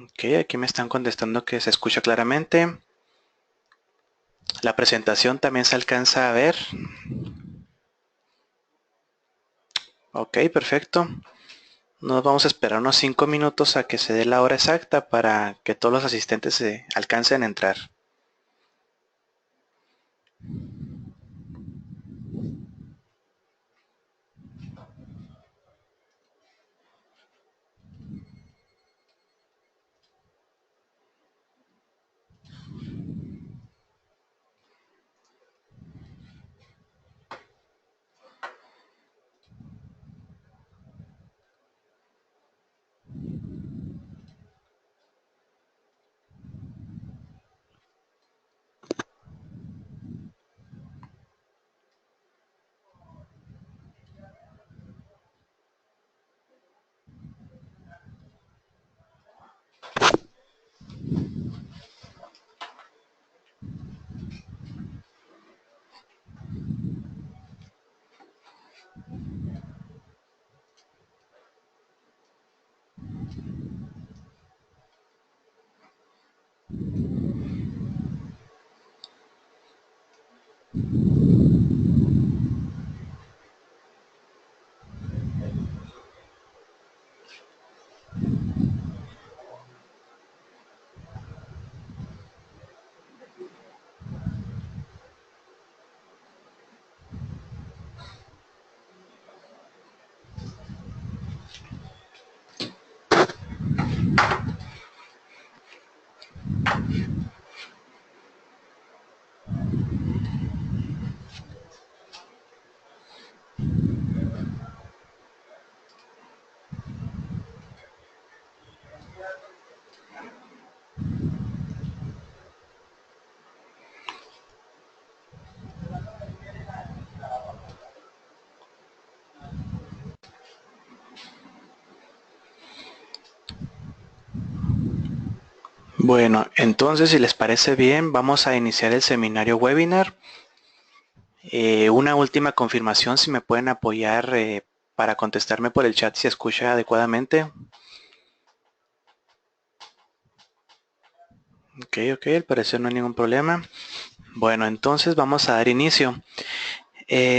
Ok, aquí me están contestando que se escucha claramente. La presentación también se alcanza a ver. Ok, perfecto. Nos vamos a esperar unos 5 minutos a que se dé la hora exacta para que todos los asistentes se alcancen a entrar. Bueno, entonces si les parece bien, vamos a iniciar el seminario webinar. Una última confirmación, si me pueden apoyar para contestarme por el chat si escucha adecuadamente. Ok, al parecer no hay ningún problema. Bueno, entonces vamos a dar inicio.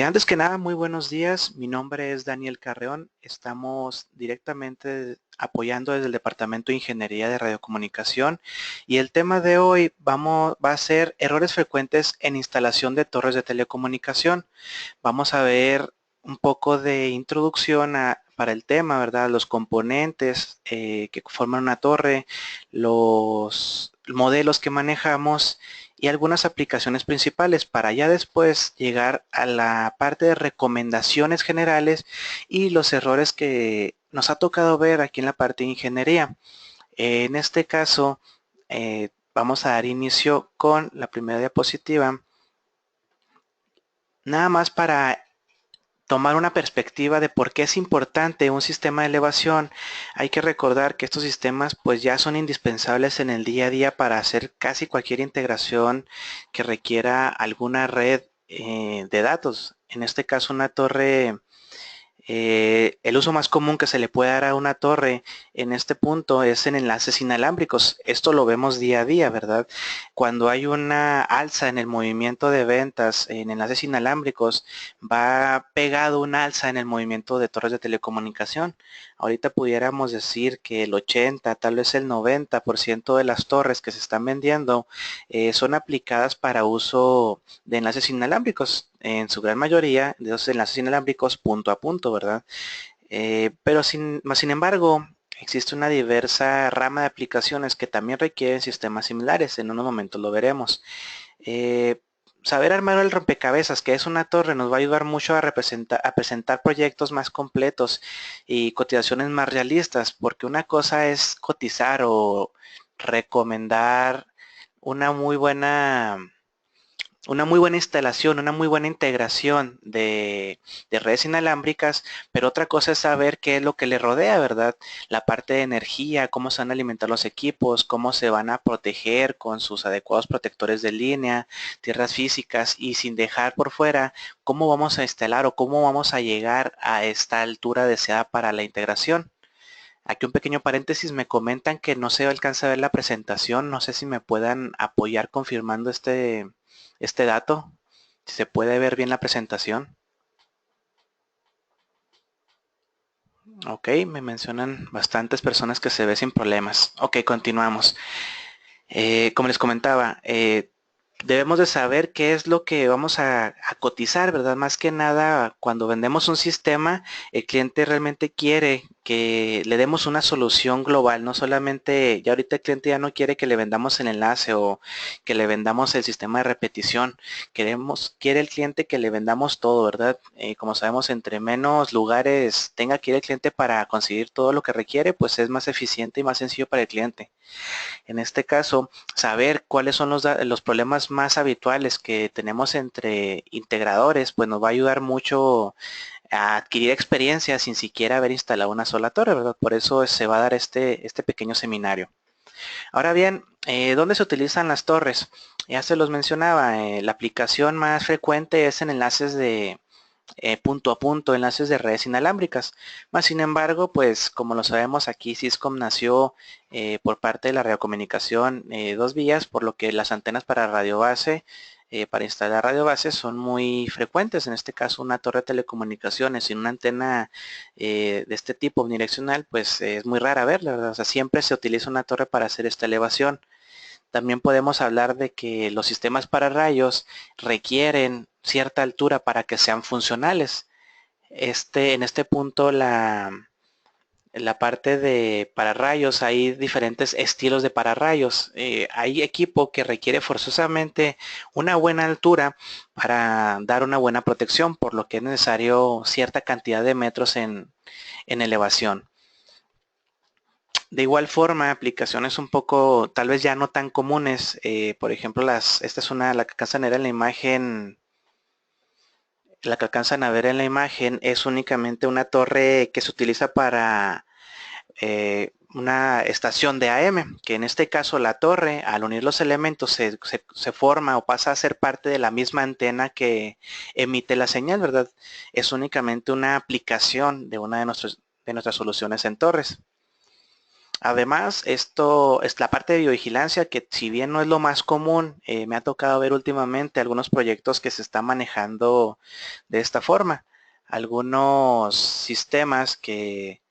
Antes que nada, muy buenos días. Mi nombre es Daniel Carreón. Estamos directamente apoyando desde el Departamento de Ingeniería de Radiocomunicación y el tema de hoy va a ser errores frecuentes en instalación de torres de telecomunicación. Vamos a ver un poco de introducción para el tema, ¿verdad? Los componentes que forman una torre, los modelos que manejamos y algunas aplicaciones principales para ya después llegar a la parte de recomendaciones generales y los errores que nos ha tocado ver aquí en la parte de ingeniería. En este caso, vamos a dar inicio con la primera diapositiva. Nada más para tomar una perspectiva de por qué es importante un sistema de elevación. Hay que recordar que estos sistemas pues ya son indispensables en el día a día para hacer casi cualquier integración que requiera alguna red de datos. En este caso una torre. El uso más común que se le puede dar a una torre en este punto es en enlaces inalámbricos. Esto lo vemos día a día, ¿verdad? Cuando hay una alza en el movimiento de ventas en enlaces inalámbricos, va pegado un alza en el movimiento de torres de telecomunicación. Ahorita pudiéramos decir que el 80, tal vez el 90% de las torres que se están vendiendo son aplicadas para uso de enlaces inalámbricos, en su gran mayoría de esos enlaces inalámbricos punto a punto, ¿verdad? Pero sin embargo, existe una diversa rama de aplicaciones que también requieren sistemas similares, en unos momentos lo veremos. Eh, Saber armar el rompecabezas, que es una torre, nos va a ayudar mucho a presentar proyectos más completos y cotizaciones más realistas, porque una cosa es cotizar o recomendar una muy buena instalación, una muy buena integración de redes inalámbricas, pero otra cosa es saber qué es lo que le rodea, ¿verdad? La parte de energía, cómo se van a alimentar los equipos, cómo se van a proteger con sus adecuados protectores de línea, tierras físicas y sin dejar por fuera cómo vamos a instalar o cómo vamos a llegar a esta altura deseada para la integración. Aquí un pequeño paréntesis, me comentan que no se alcanza a ver la presentación, no sé si me puedan apoyar confirmando este dato, si se puede ver bien la presentación. Ok, me mencionan bastantes personas que se ve sin problemas. Ok, continuamos. Como les comentaba, debemos de saber qué es lo que vamos a cotizar, ¿verdad? Más que nada, cuando vendemos un sistema, el cliente realmente quiere que le demos una solución global, no solamente, ya ahorita el cliente ya no quiere que le vendamos el enlace o que le vendamos el sistema de repetición. Quiere el cliente que le vendamos todo, ¿verdad? Como sabemos, entre menos lugares tenga que ir el cliente para conseguir todo lo que requiere, pues es más eficiente y más sencillo para el cliente. En este caso, saber cuáles son los problemas más habituales que tenemos entre integradores, pues nos va a ayudar mucho a adquirir experiencia sin siquiera haber instalado una sola torre, ¿verdad? Por eso se va a dar este pequeño seminario. Ahora bien, ¿dónde se utilizan las torres? Ya se los mencionaba, la aplicación más frecuente es en enlaces de punto a punto, enlaces de redes inalámbricas. Más sin embargo, pues como lo sabemos, aquí Syscom nació por parte de la radiocomunicación dos vías, por lo que las antenas para radio base, para instalar radio base son muy frecuentes. En este caso, una torre de telecomunicaciones sin una antena de este tipo unidireccional, pues es muy rara verla, ¿verdad? O sea, siempre se utiliza una torre para hacer esta elevación. También podemos hablar de que los sistemas para rayos requieren cierta altura para que sean funcionales. En este punto, la parte de pararrayos, hay diferentes estilos de pararrayos. Hay equipo que requiere forzosamente una buena altura para dar una buena protección, por lo que es necesario cierta cantidad de metros en elevación. De igual forma, aplicaciones un poco, tal vez ya no tan comunes, por ejemplo, esta es la que alcanzan a ver en la imagen, la que alcanzan a ver en la imagen es únicamente una torre que se utiliza para una estación de AM, que en este caso la torre, al unir los elementos, se forma o pasa a ser parte de la misma antena que emite la señal, ¿verdad? Es únicamente una aplicación de una de nuestras soluciones en torres. Además, esto es la parte de biovigilancia, que si bien no es lo más común, me ha tocado ver últimamente algunos proyectos que se están manejando de esta forma. Algunos sistemas que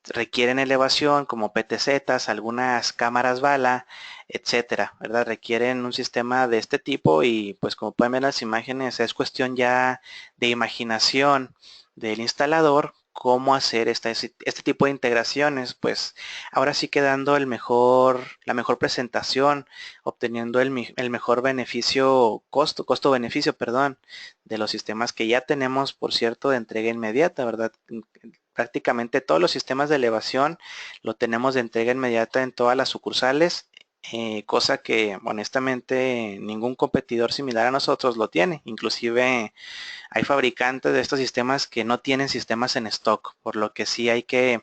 requieren elevación como PTZs, algunas cámaras bala, etcétera, ¿verdad? Requieren un sistema de este tipo y pues como pueden ver en las imágenes es cuestión ya de imaginación del instalador cómo hacer este tipo de integraciones, pues ahora sí quedando la mejor presentación, obteniendo el mejor costo-beneficio, perdón, de los sistemas que ya tenemos, por cierto, de entrega inmediata, ¿verdad? Prácticamente todos los sistemas de elevación lo tenemos de entrega inmediata en todas las sucursales, cosa que honestamente ningún competidor similar a nosotros lo tiene. Inclusive hay fabricantes de estos sistemas que no tienen sistemas en stock, por lo que sí hay que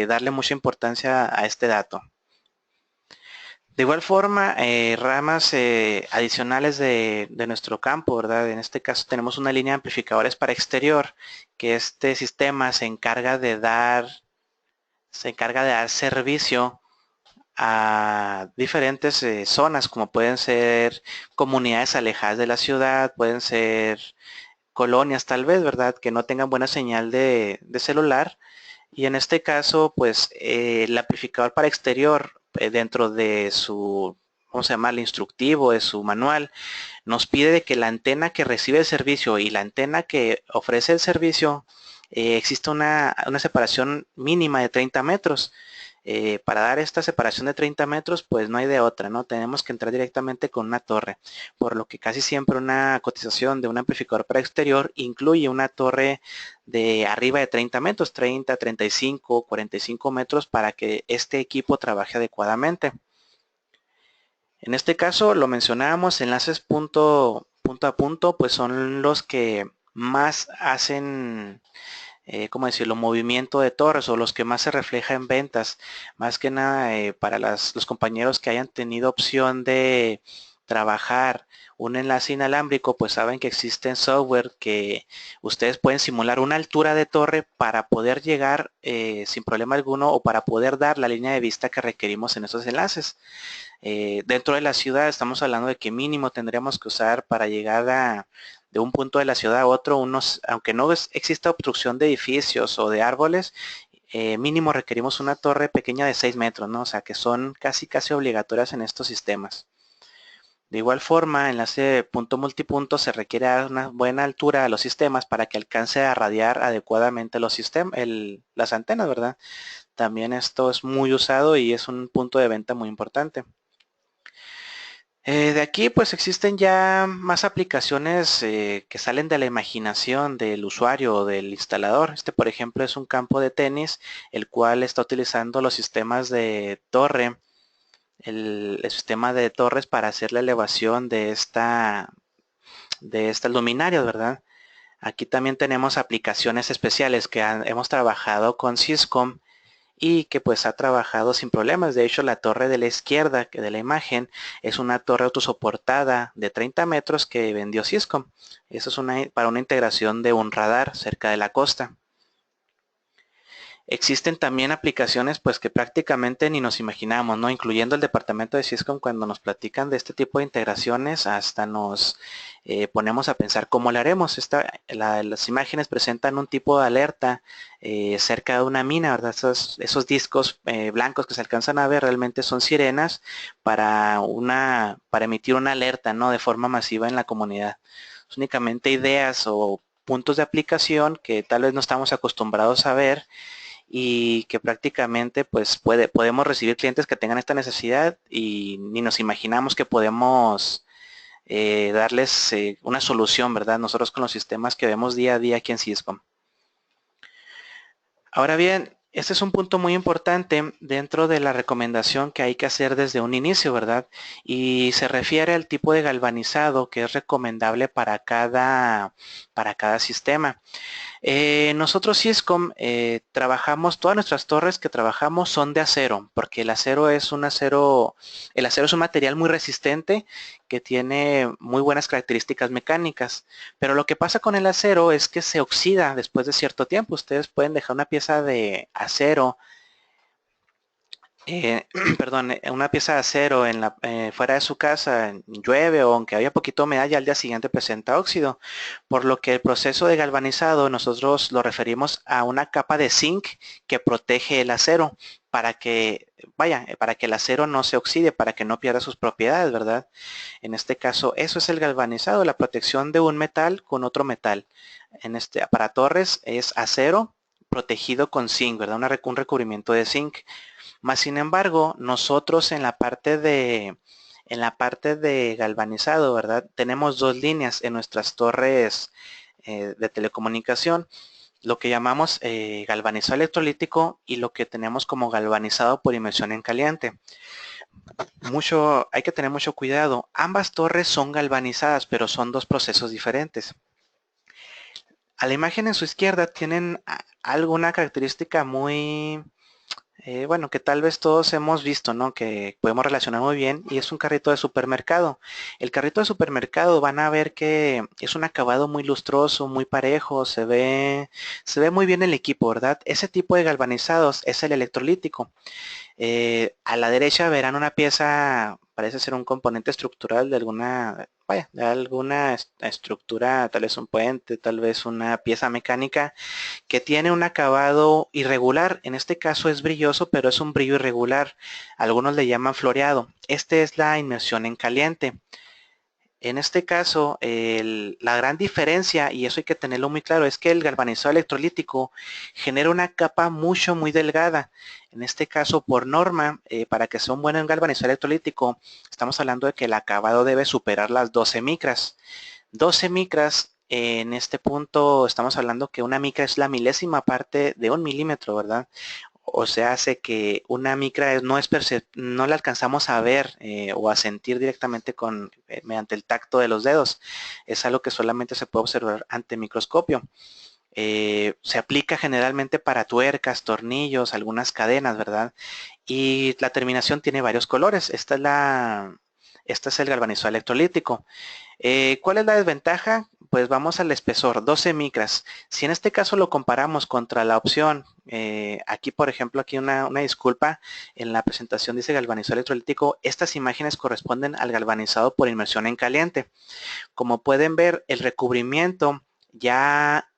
darle mucha importancia a este dato. De igual forma, ramas adicionales de nuestro campo, ¿verdad? En este caso tenemos una línea de amplificadores para exterior, que este sistema se encarga de dar servicio a diferentes zonas, como pueden ser comunidades alejadas de la ciudad, pueden ser colonias tal vez, ¿verdad? Que no tengan buena señal de celular. Y en este caso, pues el amplificador para exterior, dentro de su, vamos a llamarle instructivo, de su manual, nos pide de que la antena que recibe el servicio y la antena que ofrece el servicio, existe una separación mínima de 30 metros. Para dar esta separación de 30 metros, pues no hay de otra, ¿no? Tenemos que entrar directamente con una torre, por lo que casi siempre una cotización de un amplificador para exterior incluye una torre de arriba de 30 metros, 30, 35, 45 metros para que este equipo trabaje adecuadamente. En este caso, lo mencionábamos, enlaces punto a punto, pues son los que más hacen, ¿cómo decirlo?, movimiento de torres o los que más se refleja en ventas. Más que nada para los compañeros que hayan tenido opción trabajar un enlace inalámbrico, pues saben que existen software que ustedes pueden simular una altura de torre para poder llegar sin problema alguno o para poder dar la línea de vista que requerimos en esos enlaces. Dentro de la ciudad estamos hablando de que mínimo tendríamos que usar para llegar de un punto de la ciudad a otro, aunque no exista obstrucción de edificios o de árboles, mínimo requerimos una torre pequeña de 6 metros, ¿no? O sea que son casi obligatorias en estos sistemas. De igual forma, enlace punto multipunto se requiere dar una buena altura a los sistemas para que alcance a radiar adecuadamente las antenas, ¿verdad? También esto es muy usado y es un punto de venta muy importante. De aquí pues existen ya más aplicaciones que salen de la imaginación del usuario o del instalador. Este por ejemplo es un campo de tenis el cual está utilizando los sistemas de torre, el sistema de torres para hacer la elevación de estas luminarias, ¿verdad? Aquí también tenemos aplicaciones especiales que hemos trabajado con Syscom y que pues ha trabajado sin problemas. De hecho, la torre de la izquierda de la imagen es una torre autosoportada de 30 metros que vendió Syscom. Eso es para una integración de un radar cerca de la costa. Existen también aplicaciones pues que prácticamente ni nos imaginamos, ¿no? Incluyendo el departamento de Syscom cuando nos platican de este tipo de integraciones, hasta nos ponemos a pensar cómo le haremos. Las imágenes presentan un tipo de alerta cerca de una mina, ¿verdad? Esos discos blancos que se alcanzan a ver realmente son sirenas para emitir una alerta, ¿no? De forma masiva en la comunidad. Es únicamente ideas o puntos de aplicación que tal vez no estamos acostumbrados a ver y que prácticamente pues podemos recibir clientes que tengan esta necesidad y ni nos imaginamos que podemos darles una solución, ¿verdad? Nosotros con los sistemas que vemos día a día aquí en Syscom. Ahora bien, este es un punto muy importante dentro de la recomendación que hay que hacer desde un inicio, ¿verdad? Y se refiere al tipo de galvanizado que es recomendable para cada sistema. Nosotros Syscom trabajamos, todas nuestras torres que trabajamos son de acero, porque el acero es un material muy resistente que tiene muy buenas características mecánicas. Pero lo que pasa con el acero es que se oxida después de cierto tiempo. Ustedes pueden dejar una pieza de acero perdón, una pieza de acero fuera de su casa, llueve o aunque haya poquito humedad, ya al día siguiente presenta óxido, por lo que el proceso de galvanizado nosotros lo referimos a una capa de zinc que protege el acero para que el acero no se oxide, para que no pierda sus propiedades, ¿verdad? En este caso, eso es el galvanizado, la protección de un metal con otro metal. Para torres es acero protegido con zinc, ¿verdad? Un recubrimiento de zinc. Más sin embargo, nosotros en la parte de galvanizado, ¿verdad? Tenemos dos líneas en nuestras torres de telecomunicación, lo que llamamos galvanizado electrolítico y lo que tenemos como galvanizado por inmersión en caliente. Hay que tener mucho cuidado. Ambas torres son galvanizadas, pero son dos procesos diferentes. A la imagen en su izquierda tienen alguna característica muy bueno, que tal vez todos hemos visto, ¿no? Que podemos relacionar muy bien y es un carrito de supermercado. El carrito de supermercado van a ver que es un acabado muy lustroso, muy parejo, se ve muy bien el equipo, ¿verdad? Ese tipo de galvanizados es el electrolítico. A la derecha verán una pieza, parece ser un componente estructural de alguna estructura, tal vez un puente, tal vez una pieza mecánica que tiene un acabado irregular. En este caso es brilloso, pero es un brillo irregular. Algunos le llaman floreado. Este es la inmersión en caliente. En este caso, la gran diferencia, y eso hay que tenerlo muy claro, es que el galvanizado electrolítico genera una capa muy delgada. En este caso, por norma, para que sea un buen galvanizado electrolítico, estamos hablando de que el acabado debe superar las 12 micras. 12 micras, en este punto estamos hablando que una micra es la milésima parte de un milímetro, ¿verdad? O sea, hace que una micra no la alcanzamos a ver o a sentir directamente mediante el tacto de los dedos. Es algo que solamente se puede observar ante microscopio. Se aplica generalmente para tuercas, tornillos, algunas cadenas, ¿verdad? Y la terminación tiene varios colores. Este es el galvanizado electrolítico. ¿Cuál es la desventaja? Pues vamos al espesor, 12 micras. Si en este caso lo comparamos contra la opción, aquí por ejemplo, aquí una disculpa, en la presentación dice galvanizado electrolítico, estas imágenes corresponden al galvanizado por inmersión en caliente. Como pueden ver, el recubrimiento ya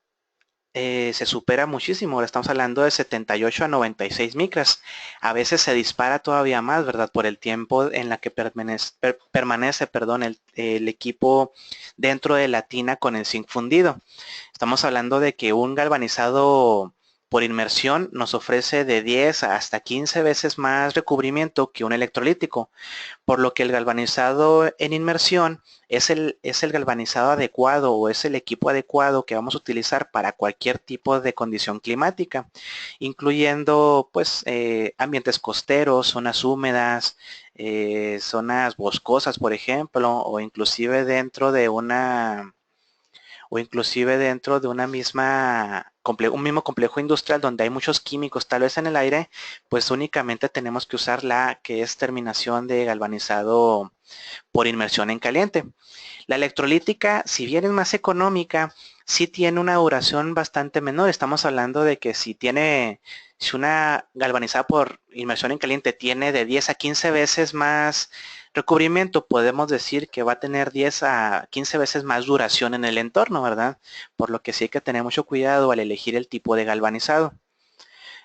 se supera muchísimo. Ahora estamos hablando de 78 a 96 micras. A veces se dispara todavía más, ¿verdad? Por el tiempo en la que permanece, perdón, el equipo dentro de la tina con el zinc fundido. Estamos hablando de que un galvanizado por inmersión nos ofrece de 10 hasta 15 veces más recubrimiento que un electrolítico, por lo que el galvanizado en inmersión es el galvanizado adecuado o es el equipo adecuado que vamos a utilizar para cualquier tipo de condición climática, incluyendo pues ambientes costeros, zonas húmedas, zonas boscosas, por ejemplo, o inclusive dentro de una misma un mismo complejo industrial donde hay muchos químicos tal vez en el aire, pues únicamente tenemos que usar la que es terminación de galvanizado por inmersión en caliente. La electrolítica, si bien es más económica, sí tiene una duración bastante menor. Estamos hablando de que si una galvanizada por inmersión en caliente tiene de 10 a 15 veces más recubrimiento, podemos decir que va a tener 10 a 15 veces más duración en el entorno, ¿verdad? Por lo que sí hay que tener mucho cuidado al elegir el tipo de galvanizado.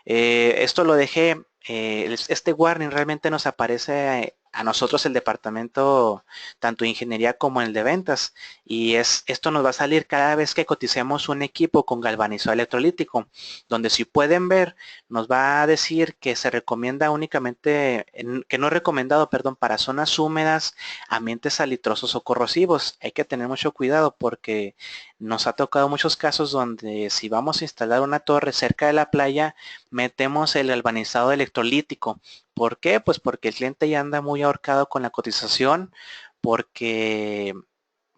Esto lo dejé, este warning realmente nos aparece a nosotros el departamento tanto de ingeniería como el de ventas, y esto nos va a salir cada vez que coticemos un equipo con galvanizado electrolítico, donde si pueden ver nos va a decir que se recomienda únicamente, que no es recomendado, perdón, para zonas húmedas, ambientes salitrosos o corrosivos. Hay que tener mucho cuidado porque nos ha tocado muchos casos donde si vamos a instalar una torre cerca de la playa, metemos el galvanizado electrolítico. ¿Por qué? Pues porque el cliente ya anda muy ahorcado con la cotización, porque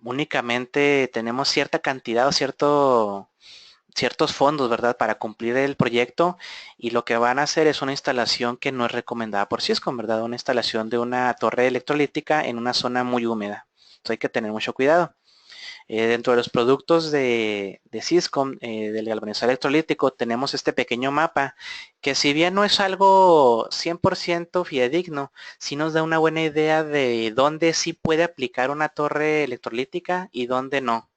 únicamente tenemos cierta cantidad o ciertos fondos, ¿verdad? Para cumplir el proyecto, y lo que van a hacer es una instalación que no es recomendada por Syscom, ¿verdad? Una instalación de una torre electrolítica en una zona muy húmeda. Entonces hay que tener mucho cuidado. Dentro de los productos de Syscom, del galvanizado electrolítico, tenemos este pequeño mapa que, si bien no es algo 100% fidedigno, sí nos da una buena idea de dónde sí puede aplicar una torre electrolítica y dónde no.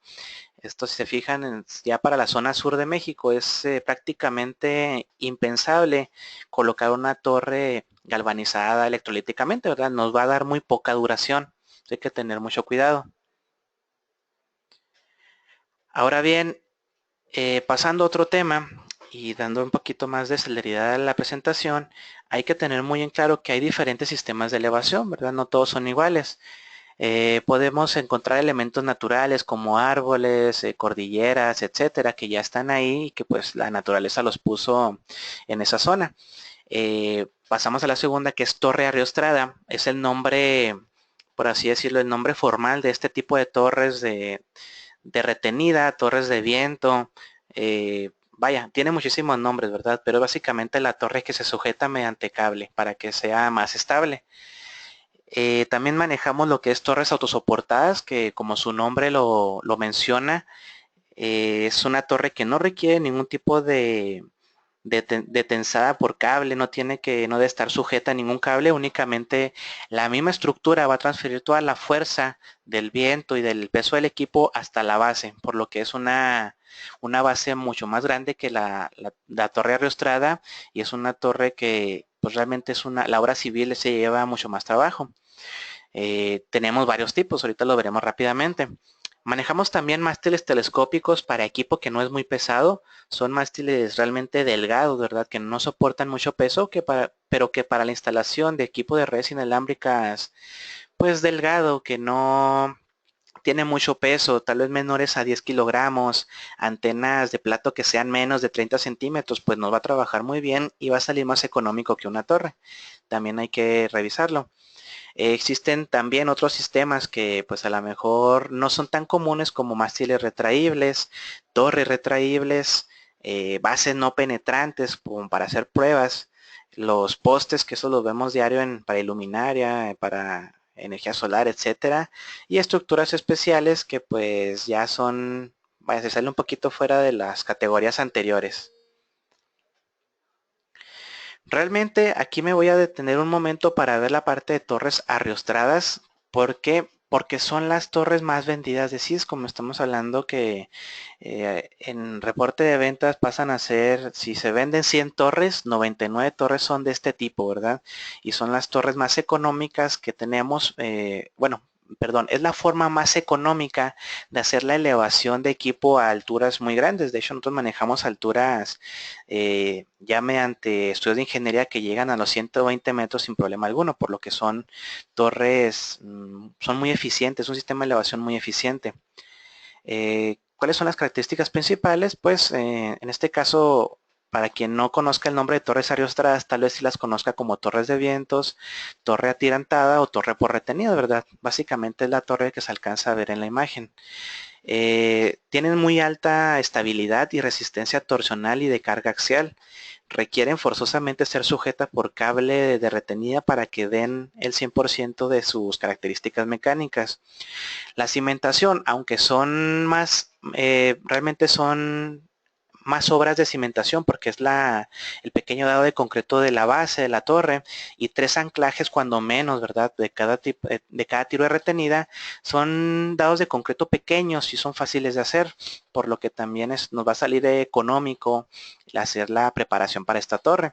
Esto, si se fijan, ya para la zona sur de México es prácticamente impensable colocar una torre galvanizada electrolíticamente, ¿verdad? Nos va a dar muy poca duración. Hay que tener mucho cuidado. Ahora bien, pasando a otro tema y dando un poquito más de celeridad a la presentación, hay que tener muy en claro que hay diferentes sistemas de elevación, ¿verdad? No todos son iguales. Podemos encontrar elementos naturales como árboles, cordilleras, etcétera, que ya están ahí y que pues la naturaleza los puso en esa zona. Pasamos a la segunda, que es Torre Arriostrada. Es el nombre, por así decirlo, el nombre formal de este tipo de torres de retenida, torres de viento, vaya, tiene muchísimos nombres, ¿verdad? Pero básicamente la torre que se sujeta mediante cable para que sea más estable. También manejamos lo que es torres autosoportadas, que como su nombre lo menciona, es una torre que no requiere ningún tipo de tensada por cable, no debe estar sujeta a ningún cable, únicamente la misma estructura va a transferir toda la fuerza del viento y del peso del equipo hasta la base, por lo que es una base mucho más grande que la torre arriostrada, y es una torre que pues realmente la obra civil se lleva mucho más trabajo. Tenemos varios tipos, ahorita lo veremos rápidamente. Manejamos también mástiles telescópicos para equipo que no es muy pesado. Son mástiles realmente delgados, ¿verdad? Que no soportan mucho peso, pero que para la instalación de equipo de redes inalámbricas, pues delgado, que no tiene mucho peso, tal vez menores a 10 kilogramos, antenas de plato que sean menos de 30 centímetros, pues nos va a trabajar muy bien y va a salir más económico que una torre. También hay que revisarlo. Existen también otros sistemas que pues a lo mejor no son tan comunes, como mástiles retraíbles, torres retraíbles, bases no penetrantes como para hacer pruebas, los postes, que eso los vemos diario para iluminaria, para energía solar, etcétera, y estructuras especiales que pues ya son, vaya, se sale un poquito fuera de las categorías anteriores. Realmente aquí me voy a detener un momento para ver la parte de torres arriostradas. ¿Por qué? Porque son las torres más vendidas de CIS, como estamos hablando que en reporte de ventas pasan a ser, si se venden 100 torres, 99 torres son de este tipo, ¿verdad? Y son las torres más económicas que tenemos, bueno, perdón, es la forma más económica de hacer la elevación de equipo a alturas muy grandes. De hecho, nosotros manejamos alturas ya mediante estudios de ingeniería que llegan a los 120 metros sin problema alguno, por lo que son torres, son muy eficientes, un sistema de elevación muy eficiente. ¿Cuáles son las características principales? Pues en este caso, para quien no conozca el nombre de torres ariostradas, tal vez si las conozca como torres de vientos, torre atirantada o torre por retenido, ¿verdad? Básicamente es la torre que se alcanza a ver en la imagen. Tienen muy alta estabilidad y resistencia torsional y de carga axial. Requieren forzosamente ser sujetas por cable de retenida para que den el 100% de sus características mecánicas. La cimentación, aunque son más, realmente son más obras de cimentación porque es el pequeño dado de concreto de la base de la torre y 3 anclajes cuando menos, ¿verdad? De cada tiro de retenida son dados de concreto pequeños y son fáciles de hacer, por lo que también nos va a salir económico hacer la preparación para esta torre.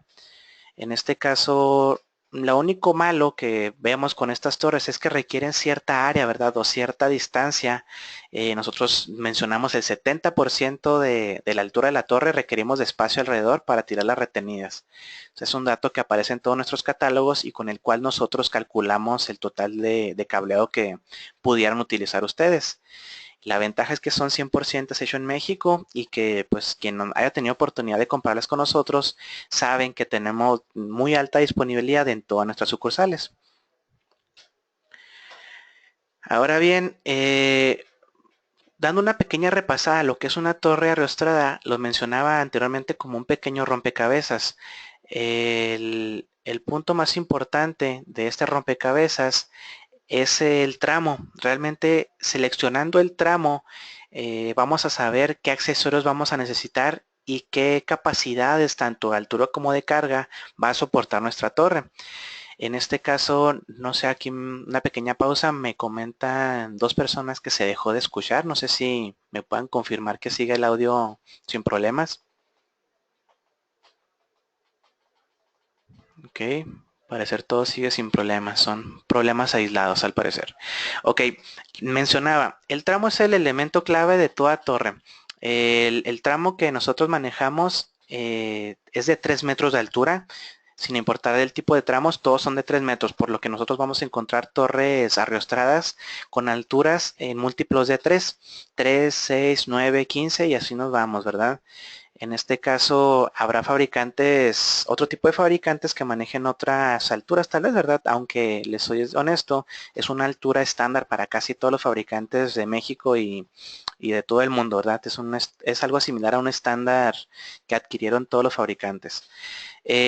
En este caso, lo único malo que vemos con estas torres es que requieren cierta área, ¿verdad? O cierta distancia. Nosotros mencionamos el 70% de la altura de la torre requerimos de espacio alrededor para tirar las retenidas. Es un dato que aparece en todos nuestros catálogos y con el cual nosotros calculamos el total de cableado que pudieran utilizar ustedes. La ventaja es que son 100% hecho en México y que pues quien haya tenido oportunidad de comprarlas con nosotros saben que tenemos muy alta disponibilidad en todas nuestras sucursales. Ahora bien, dando una pequeña repasada a lo que es una torre arrostrada, lo mencionaba anteriormente como un pequeño rompecabezas. El punto más importante de este rompecabezas es el tramo. Realmente seleccionando el tramo vamos a saber qué accesorios vamos a necesitar y qué capacidades tanto de altura como de carga va a soportar nuestra torre. En este caso, no sé, aquí una pequeña pausa, me comentan 2 personas que se dejó de escuchar. No sé si me puedan confirmar que sigue el audio sin problemas. Ok, parecer todo sigue sin problemas, son problemas aislados al parecer. Ok, mencionaba, el tramo es el elemento clave de toda torre. El tramo que nosotros manejamos es de 3 metros de altura, sin importar el tipo de tramos, todos son de 3 metros, por lo que nosotros vamos a encontrar torres arriostradas con alturas en múltiplos de 3, 6, 9, 15 y así nos vamos, ¿verdad? En este caso habrá fabricantes, otro tipo de fabricantes que manejen otras alturas, tal vez, ¿verdad? Aunque les soy honesto, es una altura estándar para casi todos los fabricantes de México y de todo el mundo, ¿verdad? Es algo similar a un estándar que adquirieron todos los fabricantes.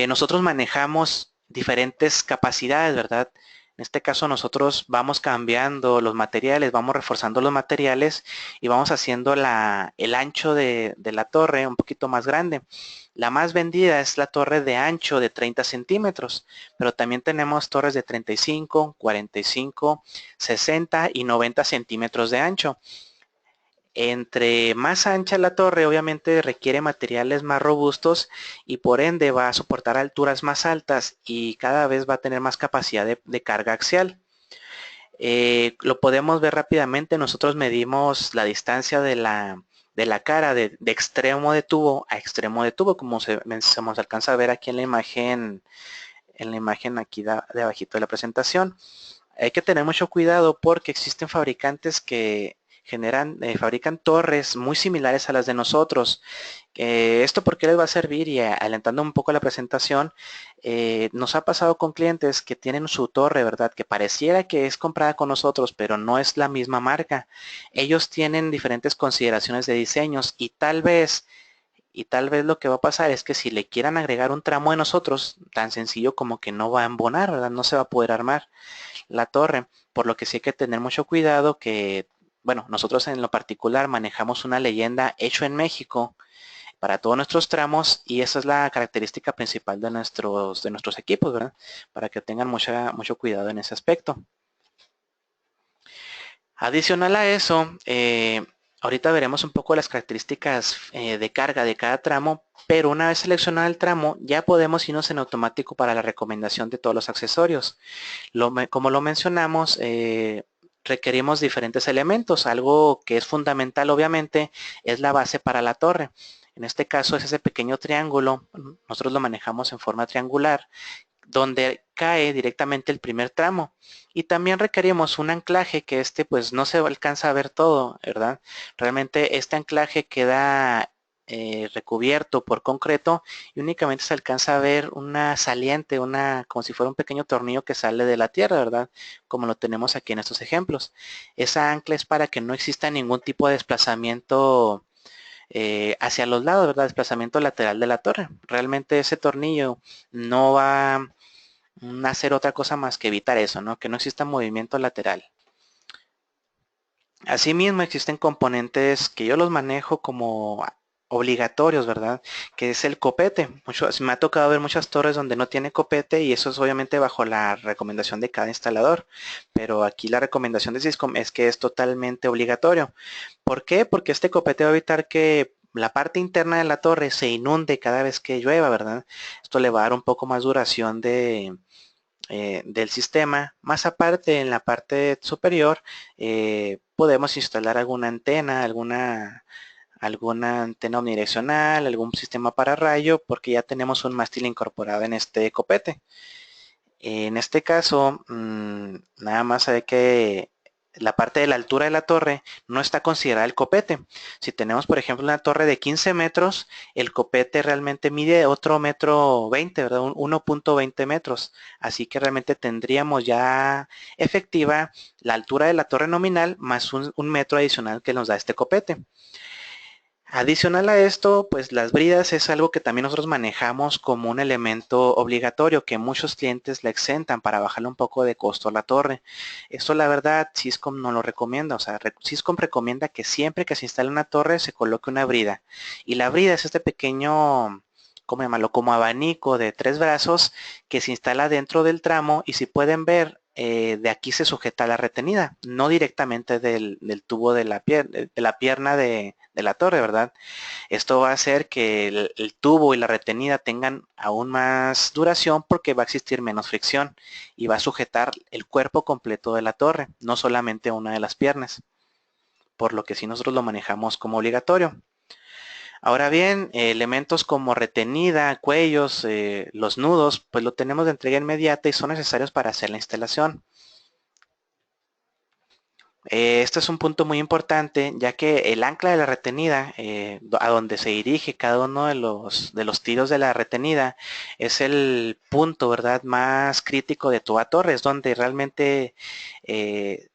Nosotros manejamos diferentes capacidades, ¿verdad? En este caso nosotros vamos cambiando los materiales, vamos reforzando los materiales y vamos haciendo el ancho de la torre un poquito más grande. La más vendida es la torre de ancho de 30 centímetros, pero también tenemos torres de 35, 45, 60 y 90 centímetros de ancho. Entre más ancha la torre, obviamente requiere materiales más robustos y por ende va a soportar alturas más altas y cada vez va a tener más capacidad de carga axial. Lo podemos ver rápidamente, nosotros medimos la distancia de la cara de extremo de tubo a extremo de tubo, como se nos alcanza a ver aquí en la imagen aquí de abajito de la presentación. Hay que tener mucho cuidado porque existen fabricantes que fabrican torres muy similares a las de nosotros. ¿Esto por qué les va a servir? Y alentando un poco la presentación, nos ha pasado con clientes que tienen su torre, ¿verdad? Que pareciera que es comprada con nosotros, pero no es la misma marca. Ellos tienen diferentes consideraciones de diseños y tal vez Y tal vez lo que va a pasar es que si le quieran agregar un tramo de nosotros, tan sencillo como que no va a embonar, ¿verdad? No se va a poder armar la torre, por lo que sí hay que tener mucho cuidado que, bueno, nosotros en lo particular manejamos una leyenda hecho en México para todos nuestros tramos y esa es la característica principal de nuestros equipos, ¿verdad? Para que tengan mucho cuidado en ese aspecto. Adicional a eso, ahorita veremos un poco las características de carga de cada tramo, pero una vez seleccionado el tramo, ya podemos irnos en automático para la recomendación de todos los accesorios. Como lo mencionamos, requerimos diferentes elementos. Algo que es fundamental, obviamente, es la base para la torre. En este caso es ese pequeño triángulo, nosotros lo manejamos en forma triangular, donde cae directamente el primer tramo. Y también requerimos un anclaje que pues no se alcanza a ver todo, ¿verdad? Realmente este anclaje queda recubierto por concreto y únicamente se alcanza a ver una saliente, como si fuera un pequeño tornillo que sale de la tierra, ¿verdad? Como lo tenemos aquí en estos ejemplos. Esa ancla es para que no exista ningún tipo de desplazamiento hacia los lados, ¿verdad? Desplazamiento lateral de la torre. Realmente ese tornillo no va a hacer otra cosa más que evitar eso, ¿no? Que no exista movimiento lateral. Asimismo existen componentes que yo los manejo como obligatorios, ¿verdad? Que es el copete. Me ha tocado ver muchas torres donde no tiene copete y eso es obviamente bajo la recomendación de cada instalador. Pero aquí la recomendación de Syscom es que es totalmente obligatorio. ¿Por qué? Porque este copete va a evitar que la parte interna de la torre se inunde cada vez que llueva, ¿verdad? Esto le va a dar un poco más duración del sistema. Más aparte, en la parte superior, podemos instalar alguna antena omnidireccional, algún sistema para rayo, porque ya tenemos un mástil incorporado en este copete. En este caso, nada más hay que la parte de la altura de la torre no está considerada el copete. Si tenemos, por ejemplo, una torre de 15 metros, el copete realmente mide otro metro 20, ¿verdad? 1.20 metros. Así que realmente tendríamos ya efectiva la altura de la torre nominal más un metro adicional que nos da este copete. Adicional a esto, pues las bridas es algo que también nosotros manejamos como un elemento obligatorio que muchos clientes le exentan para bajarle un poco de costo a la torre. Esto la verdad Syscom no lo recomienda, o sea, Syscom recomienda que siempre que se instale una torre se coloque una brida. Y la brida es este pequeño, ¿cómo llamarlo? Como abanico de 3 brazos que se instala dentro del tramo y si pueden ver, de aquí se sujeta la retenida, no directamente del tubo de la pierna de la torre, ¿verdad? Esto va a hacer que el tubo y la retenida tengan aún más duración porque va a existir menos fricción y va a sujetar el cuerpo completo de la torre, no solamente una de las piernas, por lo que sí nosotros lo manejamos como obligatorio. Ahora bien, elementos como retenida, cuellos, los nudos, pues lo tenemos de entrega inmediata y son necesarios para hacer la instalación. Este es un punto muy importante, ya que el ancla de la retenida, a donde se dirige cada uno de los tiros de la retenida, es el punto, ¿verdad?, más crítico de toda torre, es donde realmente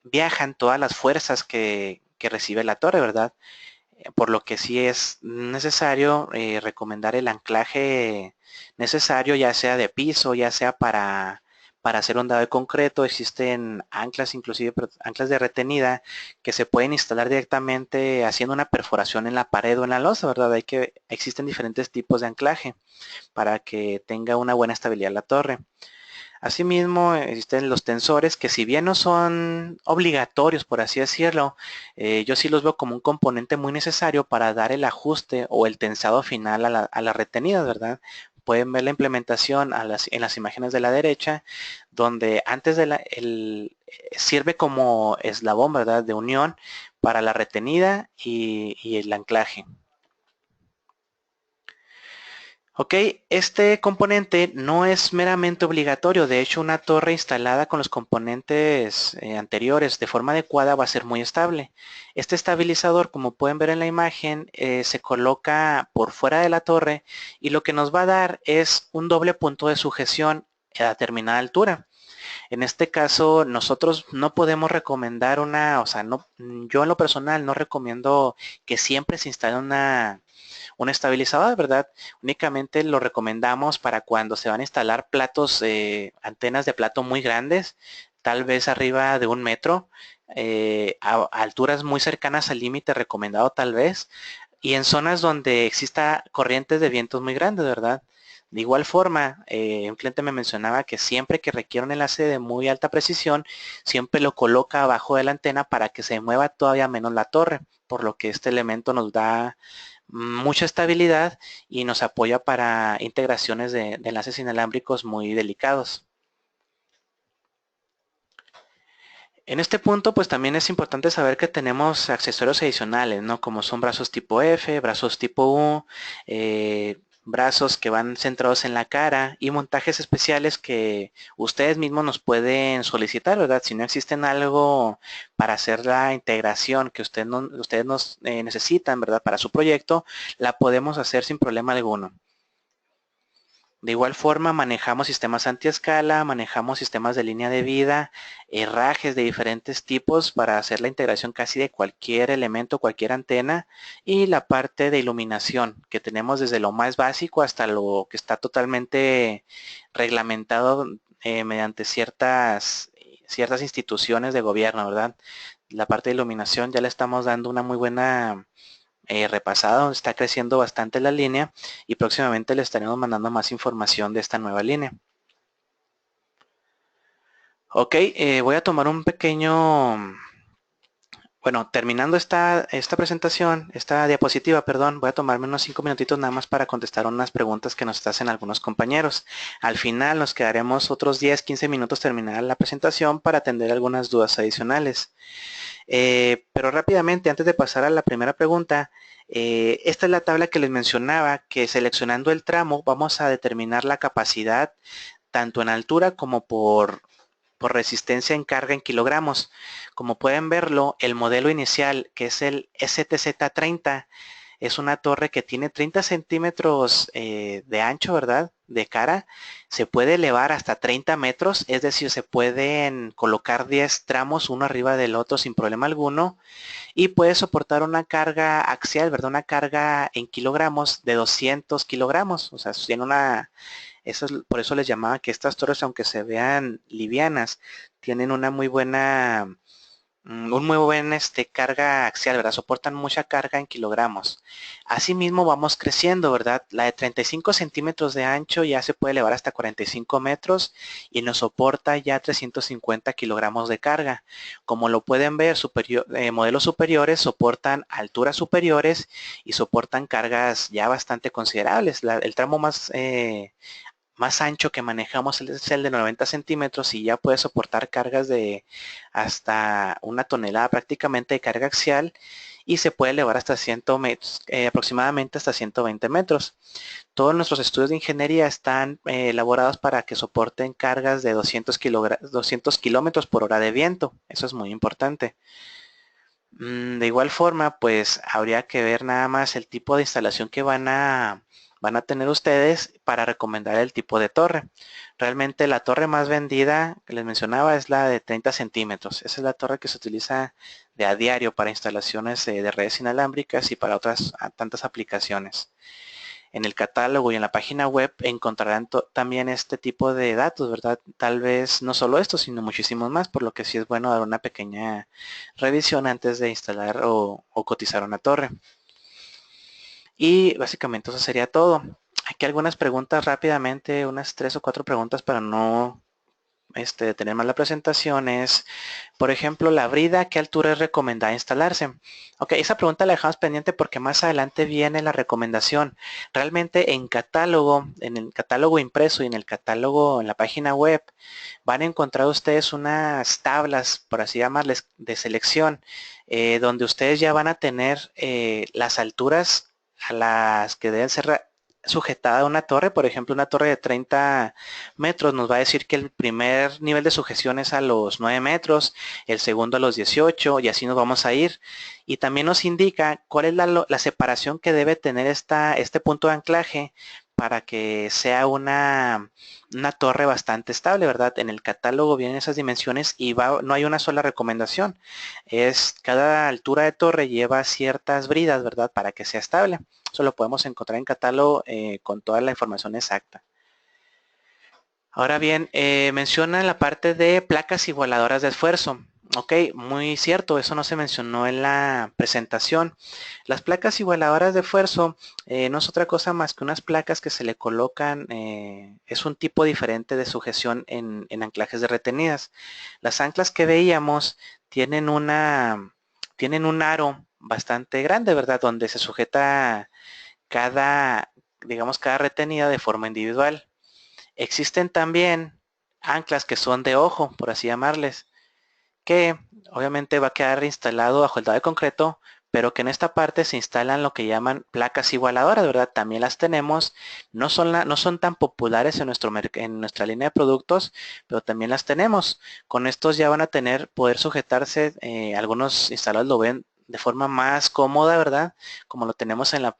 viajan todas las fuerzas que recibe la torre, ¿verdad? Por lo que sí es necesario recomendar el anclaje necesario, ya sea de piso, ya sea para hacer un dado de concreto. Existen anclas, inclusive anclas de retenida, que se pueden instalar directamente haciendo una perforación en la pared o en la losa, ¿verdad? Existen diferentes tipos de anclaje para que tenga una buena estabilidad la torre. Asimismo, existen los tensores que si bien no son obligatorios, por así decirlo, yo sí los veo como un componente muy necesario para dar el ajuste o el tensado final a la retenida, ¿verdad? Pueden ver la implementación en las imágenes de la derecha, donde antes sirve como eslabón, ¿verdad?, de unión para la retenida y el anclaje. Ok, este componente no es meramente obligatorio, de hecho una torre instalada con los componentes anteriores de forma adecuada va a ser muy estable. Este estabilizador, como pueden ver en la imagen, se coloca por fuera de la torre y lo que nos va a dar es un doble punto de sujeción a determinada altura. En este caso, nosotros no podemos recomendar yo en lo personal no recomiendo que siempre se instale un estabilizador, ¿verdad? Únicamente lo recomendamos para cuando se van a instalar platos, antenas de plato muy grandes, tal vez arriba de 1 metro, a alturas muy cercanas al límite recomendado tal vez, y en zonas donde exista corrientes de vientos muy grandes, ¿verdad? De igual forma, un cliente me mencionaba que siempre que requiere un enlace de muy alta precisión, siempre lo coloca abajo de la antena para que se mueva todavía menos la torre, por lo que este elemento nos da mucha estabilidad y nos apoya para integraciones de enlaces inalámbricos muy delicados. En este punto, pues también es importante saber que tenemos accesorios adicionales, ¿no? Como son brazos tipo F, brazos tipo U, brazos que van centrados en la cara y montajes especiales que ustedes mismos nos pueden solicitar, ¿verdad? Si no existen algo para hacer la integración que ustedes nos necesitan, ¿verdad? Para su proyecto, la podemos hacer sin problema alguno. De igual forma manejamos sistemas anti-escala, manejamos sistemas de línea de vida, herrajes de diferentes tipos para hacer la integración casi de cualquier elemento, cualquier antena, y la parte de iluminación que tenemos desde lo más básico hasta lo que está totalmente reglamentado mediante ciertas instituciones de gobierno, ¿verdad? La parte de iluminación ya le estamos dando una muy buena repasado, está creciendo bastante la línea y próximamente le estaremos mandando más información de esta nueva línea. Ok, voy a tomar un pequeño, bueno, terminando esta presentación, esta diapositiva, perdón, voy a tomarme unos 5 minutitos nada más para contestar unas preguntas que nos hacen algunos compañeros. Al final nos quedaremos otros 10, 15 minutos terminar la presentación para atender algunas dudas adicionales. Pero rápidamente, antes de pasar a la primera pregunta, esta es la tabla que les mencionaba, que seleccionando el tramo vamos a determinar la capacidad tanto en altura como por resistencia en carga en kilogramos. Como pueden verlo, el modelo inicial, que es el STZ30, es una torre que tiene 30 centímetros de ancho, ¿verdad? De cara. Se puede elevar hasta 30 metros, es decir, se pueden colocar 10 tramos uno arriba del otro sin problema alguno. Y puede soportar una carga axial, ¿verdad? Una carga en kilogramos de 200 kilogramos. O sea, tiene por eso les llamaba que estas torres, aunque se vean livianas, tienen una muy buena un muy buen carga axial, ¿verdad? Soportan mucha carga en kilogramos. Asimismo vamos creciendo, ¿verdad? La de 35 centímetros de ancho ya se puede elevar hasta 45 metros y nos soporta ya 350 kilogramos de carga. Como lo pueden ver, modelos superiores soportan alturas superiores y soportan cargas ya bastante considerables. El tramo más ancho que manejamos es el de 90 centímetros y ya puede soportar cargas de hasta 1 tonelada prácticamente de carga axial y se puede elevar hasta 100 metros, aproximadamente hasta 120 metros. Todos nuestros estudios de ingeniería están elaborados para que soporten cargas de 200 kilómetros por hora de viento. Eso es muy importante. De igual forma, pues habría que ver nada más el tipo de instalación que van a tener ustedes para recomendar el tipo de torre. Realmente la torre más vendida que les mencionaba es la de 30 centímetros. Esa es la torre que se utiliza de a diario para instalaciones de redes inalámbricas y para otras tantas aplicaciones. En el catálogo y en la página web encontrarán también este tipo de datos, ¿verdad? Tal vez no solo esto, sino muchísimos más, por lo que sí es bueno dar una pequeña revisión antes de instalar o cotizar una torre. Y básicamente eso sería todo. Aquí algunas preguntas rápidamente, unas 3 o 4 preguntas para no tener más la presentación es, por ejemplo, la brida, ¿a qué altura es recomendada instalarse? Ok, esa pregunta la dejamos pendiente porque más adelante viene la recomendación. Realmente en el catálogo impreso y en el catálogo en la página web, van a encontrar ustedes unas tablas, por así llamarles, de selección, donde ustedes ya van a tener las alturas a las que deben ser sujetada a una torre, por ejemplo, una torre de 30 metros nos va a decir que el primer nivel de sujeción es a los 9 metros, el segundo a los 18 y así nos vamos a ir. Y también nos indica cuál es la separación que debe tener este punto de anclaje para que sea una torre bastante estable, ¿verdad? En el catálogo vienen esas dimensiones y no hay una sola recomendación. Cada altura de torre lleva ciertas bridas, ¿verdad? Para que sea estable. Eso lo podemos encontrar en catálogo con toda la información exacta. Ahora bien, menciona la parte de placas igualadoras de esfuerzo. Ok, muy cierto, eso no se mencionó en la presentación. Las placas igualadoras de esfuerzo no es otra cosa más que unas placas que se le colocan, es un tipo diferente de sujeción en anclajes de retenidas. Las anclas que veíamos tienen tienen un aro bastante grande, ¿verdad? Donde se sujeta cada, digamos, cada retenida de forma individual. Existen también anclas que son de ojo, por así llamarles, que obviamente va a quedar instalado bajo el dado de concreto, pero que en esta parte se instalan lo que llaman placas igualadoras, ¿verdad? También las tenemos, no son tan populares en nuestra línea de productos, pero también las tenemos. Con estos ya van a poder sujetarse, algunos instaladores lo ven de forma más cómoda, ¿verdad? Como lo tenemos en la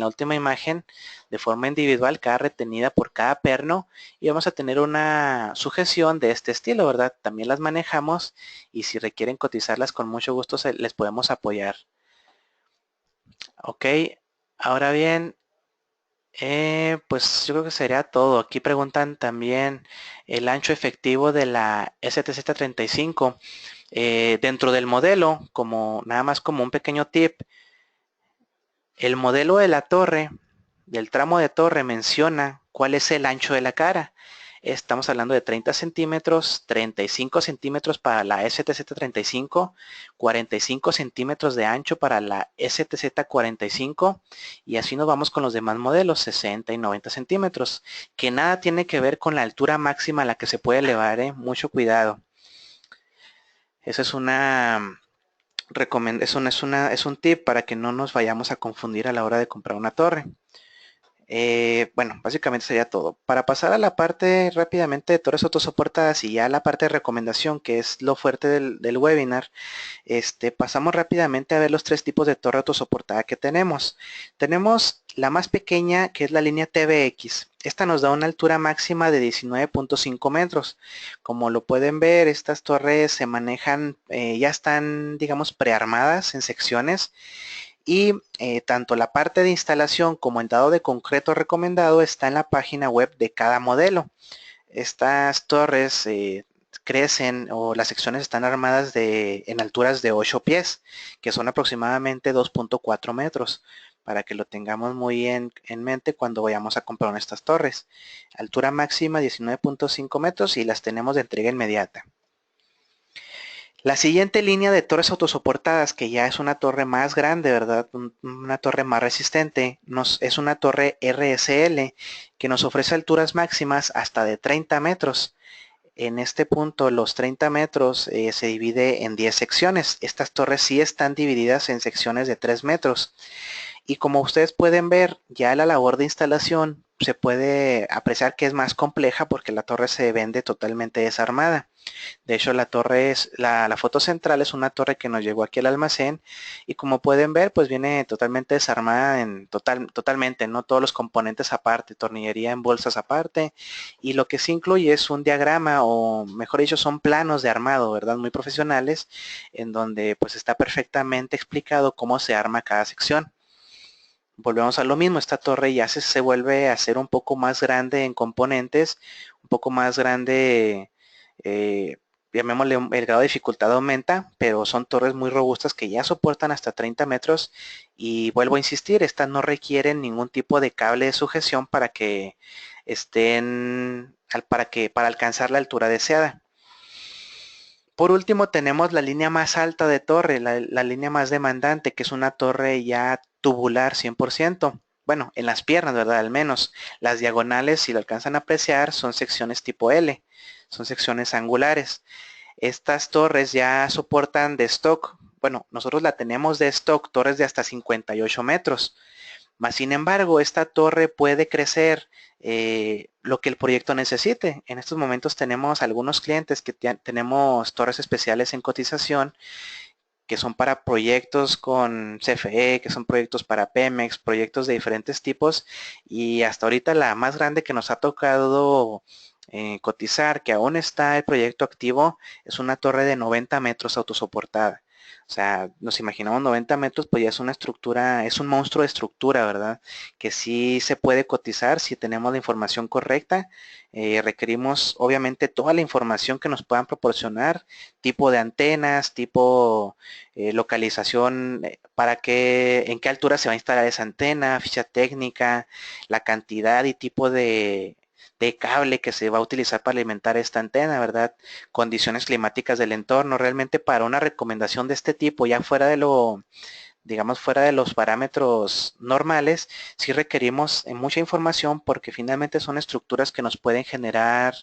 última imagen, de forma individual, cada retenida por cada perno, y vamos a tener una sujeción de este estilo, ¿verdad? También las manejamos y si requieren cotizarlas con mucho gusto les podemos apoyar. Ok, ahora bien, pues yo creo que sería todo. Aquí preguntan también el ancho efectivo de la STZ35. Dentro del modelo, nada más como un pequeño tip, el modelo de la torre, del tramo de torre, menciona cuál es el ancho de la cara. Estamos hablando de 30 centímetros, 35 centímetros para la STZ35, 45 centímetros de ancho para la STZ45 y así nos vamos con los demás modelos, 60 y 90 centímetros, que nada tiene que ver con la altura máxima a la que se puede elevar, mucho cuidado. Eso es es un tip para que no nos vayamos a confundir a la hora de comprar una torre. Bueno, básicamente sería todo. Para pasar a la parte rápidamente de torres autosoportadas y ya la parte de recomendación, que es lo fuerte del webinar, pasamos rápidamente a ver los tres tipos de torre autosoportada que tenemos. Tenemos la más pequeña, que es la línea TBX. Esta nos da una altura máxima de 19.5 metros. Como lo pueden ver, estas torres se manejan, ya están, digamos, prearmadas en secciones y tanto la parte de instalación como el dado de concreto recomendado está en la página web de cada modelo. Estas torres crecen o las secciones están armadas en alturas de 8 pies, que son aproximadamente 2.4 metros, para que lo tengamos muy en mente cuando vayamos a comprar estas torres. Altura máxima 19.5 metros y las tenemos de entrega inmediata. La siguiente línea de torres autosoportadas, que ya es una torre más grande, ¿verdad? Una torre más resistente, es una torre RSL que nos ofrece alturas máximas hasta de 30 metros. En este punto, los 30 metros se divide en 10 secciones. Estas torres sí están divididas en secciones de 3 metros. Y como ustedes pueden ver, ya la labor de instalación se puede apreciar que es más compleja porque la torre se vende totalmente desarmada. De hecho, la foto central es una torre que nos llegó aquí al almacén y como pueden ver, pues viene totalmente desarmada totalmente, no todos los componentes aparte, tornillería en bolsas aparte y lo que sí incluye es un diagrama o mejor dicho son planos de armado, ¿verdad? Muy profesionales en donde pues está perfectamente explicado cómo se arma cada sección. Volvemos a lo mismo, esta torre ya se vuelve a ser un poco más grande en componentes, un poco más grande, eh, llamémosle el grado de dificultad aumenta, pero son torres muy robustas que ya soportan hasta 30 metros y vuelvo a insistir, estas no requieren ningún tipo de cable de sujeción para que para alcanzar la altura deseada. Por último tenemos la línea más alta de torre, la línea más demandante, que es una torre ya tubular 100%. Bueno, en las piernas, ¿verdad? Al menos. Las diagonales, si lo alcanzan a apreciar, son secciones tipo L, son secciones angulares. Estas torres ya soportan de stock, bueno, nosotros la tenemos de stock, torres de hasta 58 metros. Mas, sin embargo, esta torre puede crecer lo que el proyecto necesite. En estos momentos tenemos algunos clientes que tenemos torres especiales en cotización que son para proyectos con CFE, que son proyectos para Pemex, proyectos de diferentes tipos, y hasta ahorita la más grande que nos ha tocado cotizar, que aún está el proyecto activo, es una torre de 90 metros autosoportada. O sea, nos imaginamos 90 metros, pues ya es una estructura, es un monstruo de estructura, ¿verdad? Que sí se puede cotizar si tenemos la información correcta. Requerimos obviamente toda la información que nos puedan proporcionar, tipo de antenas, tipo localización, para qué, en qué altura se va a instalar esa antena, ficha técnica, la cantidad y tipo de cable que se va a utilizar para alimentar esta antena, ¿verdad? Condiciones climáticas del entorno. Realmente para una recomendación de este tipo, ya fuera de lo, digamos, fuera de los parámetros normales, sí requerimos mucha información porque finalmente son estructuras que nos pueden generar,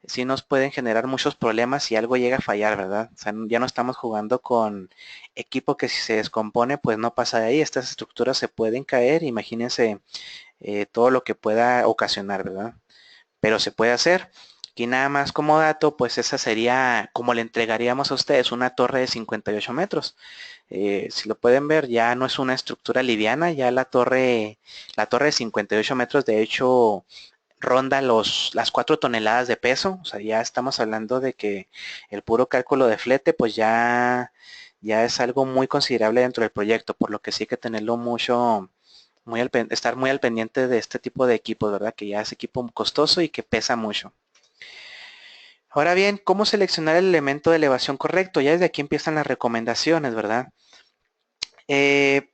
sí nos pueden generar muchos problemas si algo llega a fallar, ¿verdad? O sea, ya no estamos jugando con equipo que si se descompone, pues no pasa de ahí. Estas estructuras se pueden caer, imagínense todo lo que pueda ocasionar, ¿verdad? Pero se puede hacer. Y nada más como dato, pues esa sería como le entregaríamos a ustedes una torre de 58 metros. Si lo pueden ver, ya no es una estructura liviana, ya la torre de 58 metros de hecho ronda las 4 toneladas de peso. O sea, ya estamos hablando de que el puro cálculo de flete, pues ya es algo muy considerable dentro del proyecto, por lo que sí hay que tenerlo mucho, estar muy al pendiente de este tipo de equipos, ¿verdad? Que ya es equipo costoso y que pesa mucho. Ahora bien, ¿cómo seleccionar el elemento de elevación correcto? Ya desde aquí empiezan las recomendaciones, ¿verdad? Eh,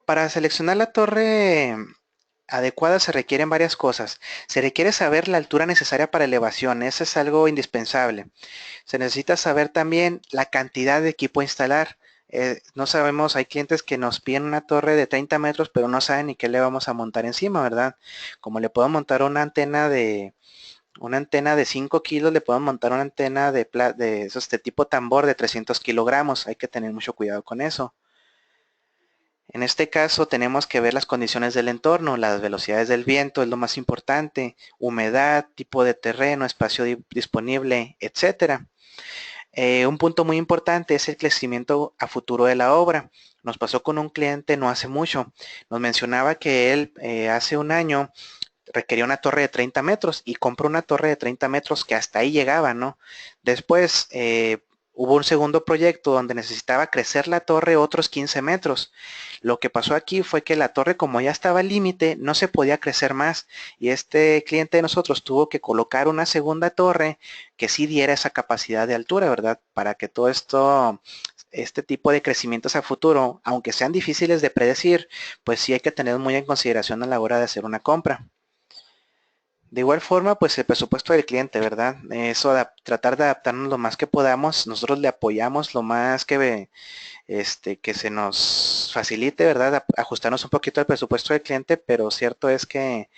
para seleccionar la torre adecuada se requieren varias cosas. Se requiere saber la altura necesaria para elevación, eso es algo indispensable. Se necesita saber también la cantidad de equipo a instalar. No sabemos, hay clientes que nos piden una torre de 30 metros, pero no saben ni qué le vamos a montar encima, ¿verdad? Como le puedo montar una antena de 5 kilos, le podemos montar una antena de esos de tipo tambor de 300 kilogramos. Hay que tener mucho cuidado con eso. En este caso tenemos que ver las condiciones del entorno, las velocidades del viento es lo más importante, humedad, tipo de terreno, espacio disponible, etcétera. Un punto muy importante es el crecimiento a futuro de la obra. Nos pasó con un cliente no hace mucho. Nos mencionaba que él hace un año requería una torre de 30 metros y compró una torre de 30 metros que hasta ahí llegaba, ¿no? Después hubo un segundo proyecto donde necesitaba crecer la torre otros 15 metros. Lo que pasó aquí fue que la torre, como ya estaba al límite, no se podía crecer más y este cliente de nosotros tuvo que colocar una segunda torre que sí diera esa capacidad de altura, ¿verdad? Para que todo esto, este tipo de crecimientos a futuro, aunque sean difíciles de predecir, pues sí hay que tener muy en consideración a la hora de hacer una compra. De igual forma, pues el presupuesto del cliente, ¿verdad? Eso, tratar de adaptarnos lo más que podamos. Nosotros le apoyamos lo más que se nos facilite, ¿verdad? Ajustarnos un poquito al presupuesto del cliente, pero cierto es que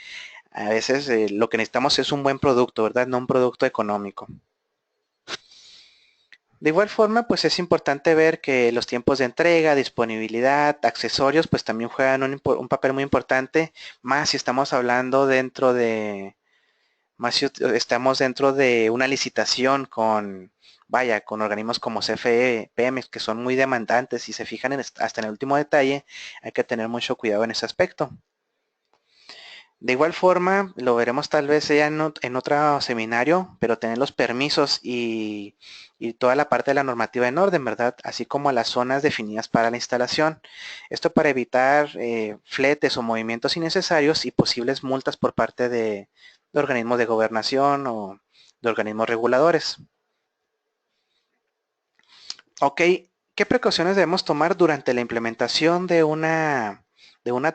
a veces lo que necesitamos es un buen producto, ¿verdad? No un producto económico. De igual forma, pues es importante ver que los tiempos de entrega, disponibilidad, accesorios, pues también juegan un papel muy importante, más si estamos hablando más si estamos dentro de una licitación vaya, con organismos como CFE, Pemex, que son muy demandantes y se fijan hasta en el último detalle, hay que tener mucho cuidado en ese aspecto. De igual forma, lo veremos tal vez ya en otro seminario, pero tener los permisos y toda la parte de la normativa en orden, ¿verdad? Así como las zonas definidas para la instalación. Esto para evitar fletes o movimientos innecesarios y posibles multas por parte de organismos de gobernación o de organismos reguladores. Ok, ¿qué precauciones debemos tomar durante la implementación de una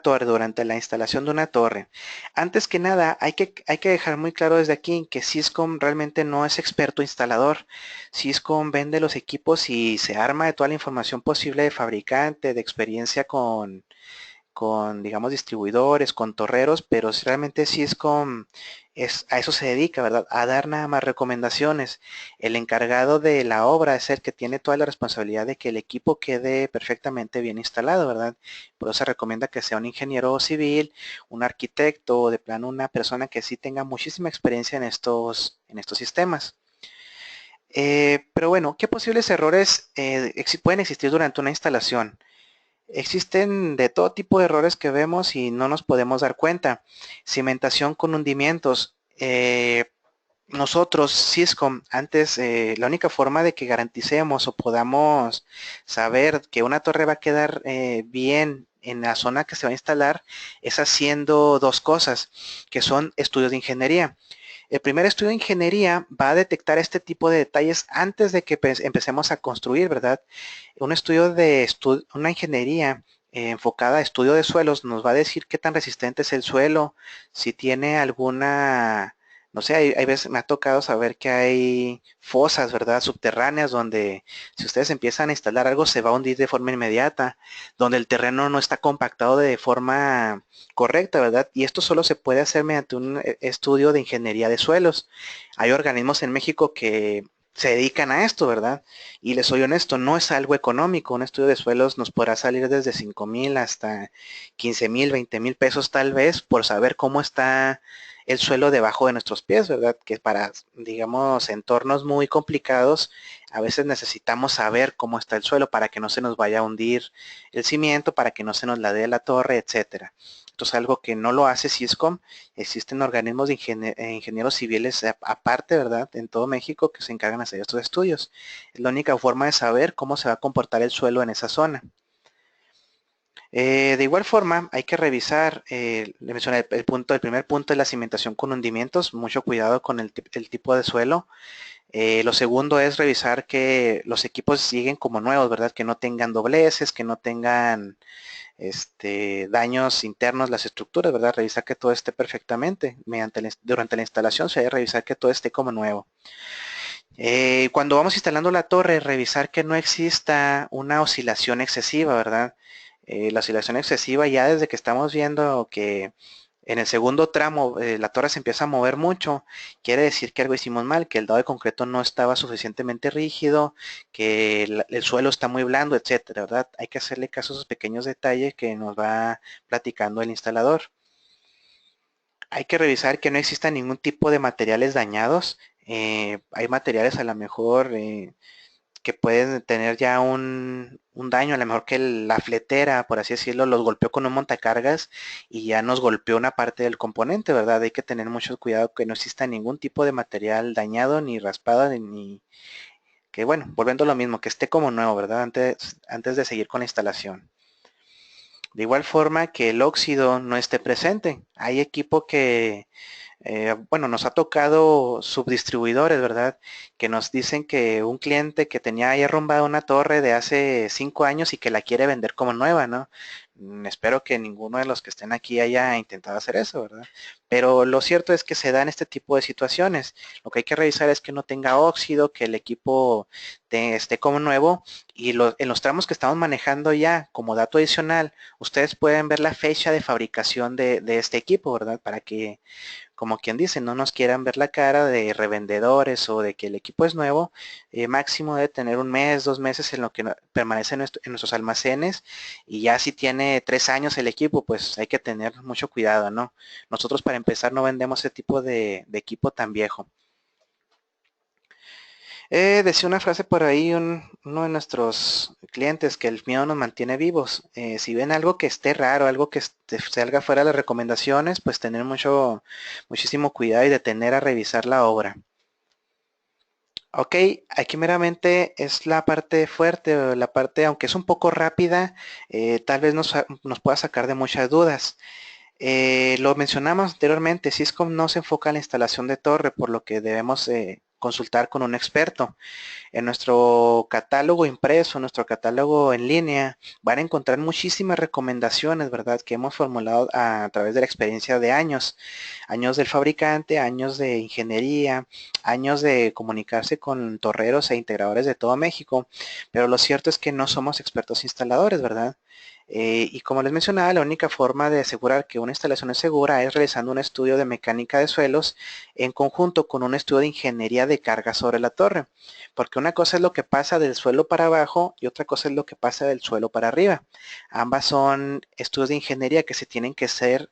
torre, durante la instalación de una torre? Antes que nada, hay que dejar muy claro desde aquí que Syscom realmente no es experto instalador. Syscom vende los equipos y se arma de toda la información posible de fabricante, de experiencia digamos, distribuidores, con torreros, pero realmente Syscom a eso se dedica, ¿verdad? A dar nada más recomendaciones. El encargado de la obra es el que tiene toda la responsabilidad de que el equipo quede perfectamente bien instalado, ¿verdad? Por eso se recomienda que sea un ingeniero civil, un arquitecto o de plano una persona que sí tenga muchísima experiencia en estos sistemas. Pero bueno, ¿qué posibles errores pueden existir durante una instalación? Existen de todo tipo de errores que vemos y no nos podemos dar cuenta. Cimentación con hundimientos. Nosotros, Syscom, antes, la única forma de que garanticemos o podamos saber que una torre va a quedar bien en la zona que se va a instalar es haciendo dos cosas, que son estudios de ingeniería. El primer estudio de ingeniería va a detectar este tipo de detalles antes de que empecemos a construir, ¿verdad? Un estudio de una ingeniería enfocada a estudio de suelos nos va a decir qué tan resistente es el suelo, si tiene alguna, no sé, hay veces me ha tocado saber que hay fosas, ¿verdad? Subterráneas donde si ustedes empiezan a instalar algo se va a hundir de forma inmediata, donde el terreno no está compactado de forma correcta, ¿verdad? Y esto solo se puede hacer mediante un estudio de ingeniería de suelos. Hay organismos en México que se dedican a esto, ¿verdad? Y les soy honesto, no es algo económico. Un estudio de suelos nos podrá salir desde 5,000 hasta 15,000, 20,000 pesos tal vez por saber cómo está el suelo debajo de nuestros pies, ¿verdad? Que para, digamos, entornos muy complicados, a veces necesitamos saber cómo está el suelo para que no se nos vaya a hundir el cimiento, para que no se nos ladee la torre, etcétera. Esto es algo que no lo hace Syscom. Existen organismos de ingenieros civiles aparte, ¿verdad? En todo México que se encargan de hacer estos estudios. Es la única forma de saber cómo se va a comportar el suelo en esa zona. De igual forma, hay que revisar, le mencioné el primer punto es la cimentación con hundimientos, mucho cuidado con el tipo de suelo. Lo segundo es revisar que los equipos lleguen como nuevos, ¿verdad? Que no tengan dobleces, que no tengan daños internos las estructuras, ¿verdad? Revisar que todo esté perfectamente. Durante la instalación se debe revisar que todo esté como nuevo. Cuando vamos instalando la torre, revisar que no exista una oscilación excesiva, ¿verdad? La oscilación excesiva ya desde que estamos viendo que en el segundo tramo la torre se empieza a mover mucho, quiere decir que algo hicimos mal, que el dado de concreto no estaba suficientemente rígido, que el suelo está muy blando, etcétera, ¿verdad? Hay que hacerle caso a esos pequeños detalles que nos va platicando el instalador. Hay que revisar que no exista ningún tipo de materiales dañados. Hay materiales a lo mejor que pueden tener ya un daño, a lo mejor que la fletera, por así decirlo, los golpeó con un montacargas y ya nos golpeó una parte del componente, ¿verdad? Hay que tener mucho cuidado que no exista ningún tipo de material dañado, ni raspado, ni que bueno, volviendo a lo mismo, que esté como nuevo, ¿verdad? Antes de seguir con la instalación. De igual forma que el óxido no esté presente. Hay equipo que bueno, nos ha tocado subdistribuidores, ¿verdad? Que nos dicen que un cliente que tenía ahí arrumbada una torre de hace 5 años y que la quiere vender como nueva, ¿no? Espero que ninguno de los que estén aquí haya intentado hacer eso, ¿verdad? Pero lo cierto es que se dan este tipo de situaciones. Lo que hay que revisar es que no tenga óxido, que el equipo esté como nuevo y en los tramos que estamos manejando ya como dato adicional, ustedes pueden ver la fecha de fabricación de este equipo, ¿verdad? Para que como quien dice, no nos quieran ver la cara de revendedores o de que el equipo es nuevo, máximo debe tener un mes, 2 meses en lo que permanece en nuestros almacenes y ya si tiene 3 años el equipo, pues hay que tener mucho cuidado, ¿no? Nosotros para empezar no vendemos ese tipo de equipo tan viejo. Decía una frase por ahí uno de nuestros clientes que el miedo nos mantiene vivos. Si ven algo que esté raro, algo que salga fuera de las recomendaciones, pues tener muchísimo cuidado y detener a revisar la obra. Ok, aquí meramente es la parte fuerte, o la parte, aunque es un poco rápida, tal vez nos pueda sacar de muchas dudas. Lo mencionamos anteriormente, Syscom no se enfoca en la instalación de torre, por lo que debemos consultar con un experto. En nuestro catálogo impreso, en nuestro catálogo en línea, van a encontrar muchísimas recomendaciones, ¿verdad? Que hemos formulado a través de la experiencia de años. Años del fabricante, años de ingeniería, años de comunicarse con torreros e integradores de todo México. Pero lo cierto es que no somos expertos instaladores, ¿verdad? Y como les mencionaba, la única forma de asegurar que una instalación es segura es realizando un estudio de mecánica de suelos en conjunto con un estudio de ingeniería de carga sobre la torre. Porque una cosa es lo que pasa del suelo para abajo y otra cosa es lo que pasa del suelo para arriba. Ambas son estudios de ingeniería que se tienen que ser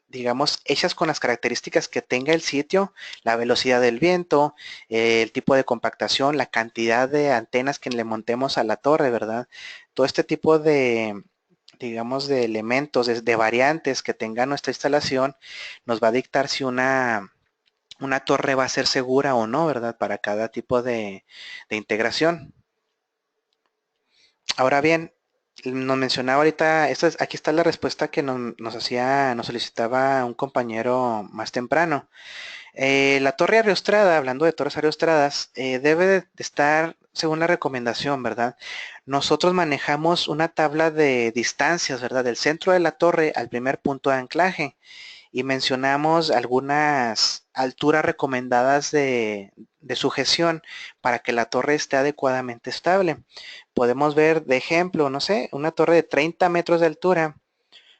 digamos, hechas con las características que tenga el sitio, la velocidad del viento, el tipo de compactación, la cantidad de antenas que le montemos a la torre, ¿verdad? Todo este tipo de, digamos, de elementos, de variantes que tenga nuestra instalación, nos va a dictar si una torre va a ser segura o no, ¿verdad? Para cada tipo de integración. Ahora bien, nos mencionaba ahorita, aquí está la respuesta que nos solicitaba un compañero más temprano. La torre ariostrada, hablando de torres ariostradas, debe de estar según la recomendación, ¿verdad? Nosotros manejamos una tabla de distancias, ¿verdad? Del centro de la torre al primer punto de anclaje y mencionamos algunas alturas recomendadas de sujeción para que la torre esté adecuadamente estable. Podemos ver de ejemplo, no sé, una torre de 30 metros de altura.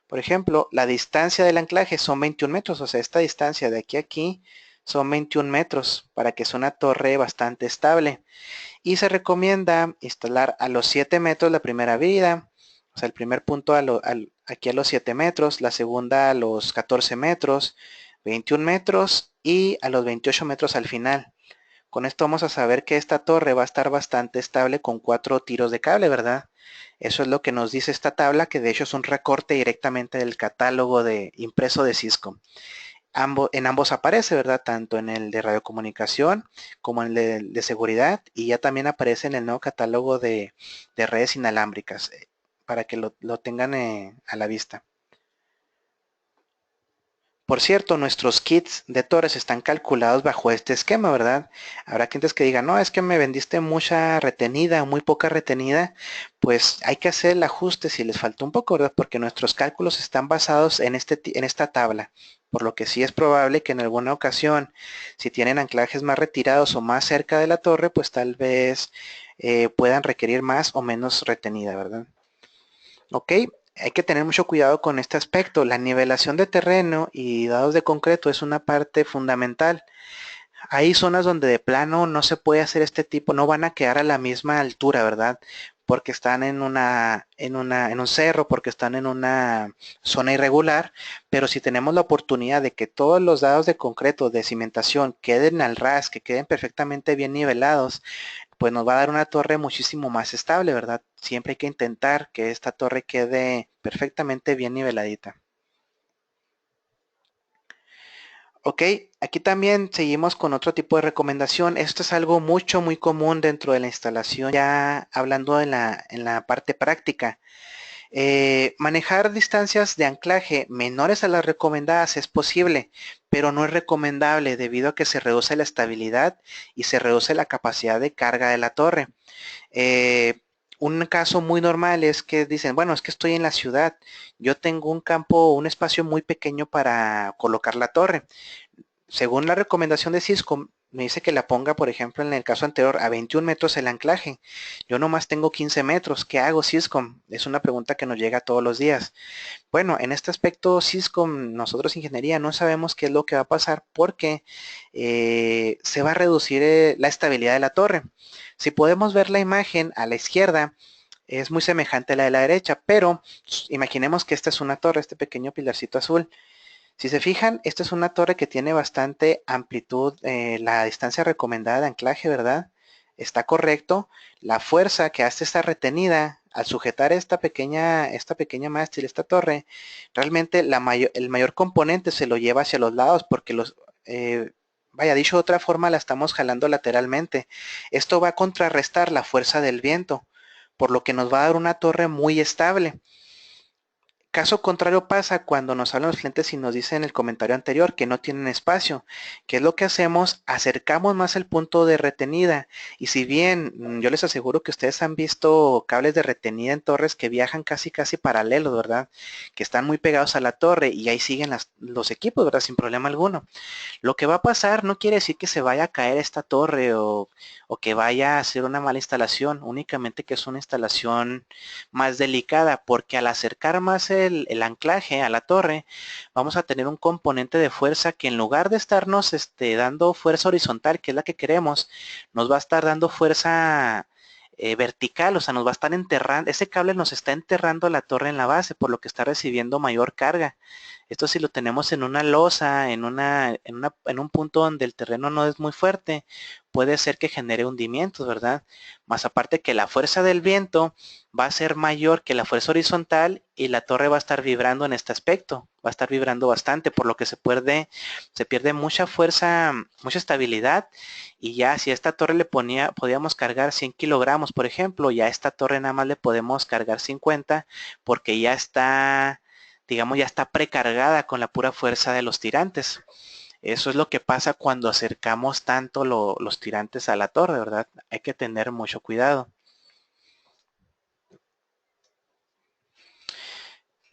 Por ejemplo, la distancia del anclaje son 21 metros, o sea, esta distancia de aquí a aquí son 21 metros para que sea una torre bastante estable. Y se recomienda instalar a los 7 metros la primera vida, o sea, el primer punto aquí a los 7 metros, la segunda a los 14 metros, 21 metros y a los 28 metros al final. Con esto vamos a saber que esta torre va a estar bastante estable con 4 tiros de cable, ¿verdad? Eso es lo que nos dice esta tabla, que de hecho es un recorte directamente del catálogo de impreso de Cisco. En ambos aparece, ¿verdad? Tanto en el de radiocomunicación como en el de seguridad, y ya también aparece en el nuevo catálogo de redes inalámbricas, para que lo tengan a la vista. Por cierto, nuestros kits de torres están calculados bajo este esquema, ¿verdad? Habrá clientes que digan, no, es que me vendiste mucha retenida, muy poca retenida, pues hay que hacer el ajuste si les falta un poco, ¿verdad? Porque nuestros cálculos están basados en esta tabla, por lo que sí es probable que en alguna ocasión, si tienen anclajes más retirados o más cerca de la torre, pues tal vez puedan requerir más o menos retenida, ¿verdad? Ok, hay que tener mucho cuidado con este aspecto. La nivelación de terreno y dados de concreto es una parte fundamental. Hay zonas donde de plano no se puede hacer este tipo, no van a quedar a la misma altura, ¿verdad? Porque están en un cerro, porque están en una zona irregular, pero si tenemos la oportunidad de que todos los dados de concreto de cimentación queden al ras, que queden perfectamente bien nivelados, pues nos va a dar una torre muchísimo más estable, ¿verdad? Siempre hay que intentar que esta torre quede perfectamente bien niveladita. Ok, aquí también seguimos con otro tipo de recomendación. Esto es algo muy común dentro de la instalación, ya hablando en la parte práctica. Manejar distancias de anclaje menores a las recomendadas es posible, pero no es recomendable debido a que se reduce la estabilidad y se reduce la capacidad de carga de la torre. Eh, un caso muy normal es que dicen, bueno, es que estoy en la ciudad, yo tengo un campo, un espacio muy pequeño para colocar la torre. Según la recomendación de Cisco, me dice que la ponga, por ejemplo, en el caso anterior, a 21 metros el anclaje. Yo nomás tengo 15 metros. ¿Qué hago, Cisco? Es una pregunta que nos llega todos los días. Bueno, en este aspecto, Cisco, nosotros ingeniería no sabemos qué es lo que va a pasar porque se va a reducir la estabilidad de la torre. Si podemos ver la imagen a la izquierda, es muy semejante a la de la derecha, pero imaginemos que esta es una torre, este pequeño pilarcito azul. Si se fijan, esta es una torre que tiene bastante amplitud, la distancia recomendada de anclaje, ¿verdad? Está correcto. La fuerza que hace está retenida al sujetar esta pequeña mástil, esta torre, realmente el mayor componente se lo lleva hacia los lados porque vaya, dicho de otra forma, la estamos jalando lateralmente. Esto va a contrarrestar la fuerza del viento, por lo que nos va a dar una torre muy estable. Caso contrario pasa cuando nos hablan los clientes y nos dicen en el comentario anterior que no tienen espacio. ¿Qué es lo que hacemos? Acercamos más el punto de retenida. Y si bien yo les aseguro que ustedes han visto cables de retenida en torres que viajan casi paralelos, ¿verdad? Que están muy pegados a la torre y ahí siguen los equipos, ¿verdad? Sin problema alguno. Lo que va a pasar no quiere decir que se vaya a caer esta torre o que vaya a ser una mala instalación, únicamente que es una instalación más delicada, porque al acercar más el anclaje a la torre, vamos a tener un componente de fuerza que en lugar de estarnos dando fuerza horizontal, que es la que queremos, nos va a estar dando fuerza vertical, o sea, nos va a estar enterrando, ese cable nos está enterrando la torre en la base, por lo que está recibiendo mayor carga. Esto si lo tenemos en una losa, en un punto donde el terreno no es muy fuerte, puede ser que genere hundimientos, ¿verdad? Más aparte que la fuerza del viento va a ser mayor que la fuerza horizontal y la torre va a estar vibrando en este aspecto, va a estar vibrando bastante, por lo que se pierde mucha fuerza, mucha estabilidad, y ya si a esta torre podíamos cargar 100 kilogramos, por ejemplo, ya a esta torre nada más le podemos cargar 50 porque ya está, digamos, ya está precargada con la pura fuerza de los tirantes. Eso es lo que pasa cuando acercamos tanto los tirantes a la torre, ¿verdad? Hay que tener mucho cuidado.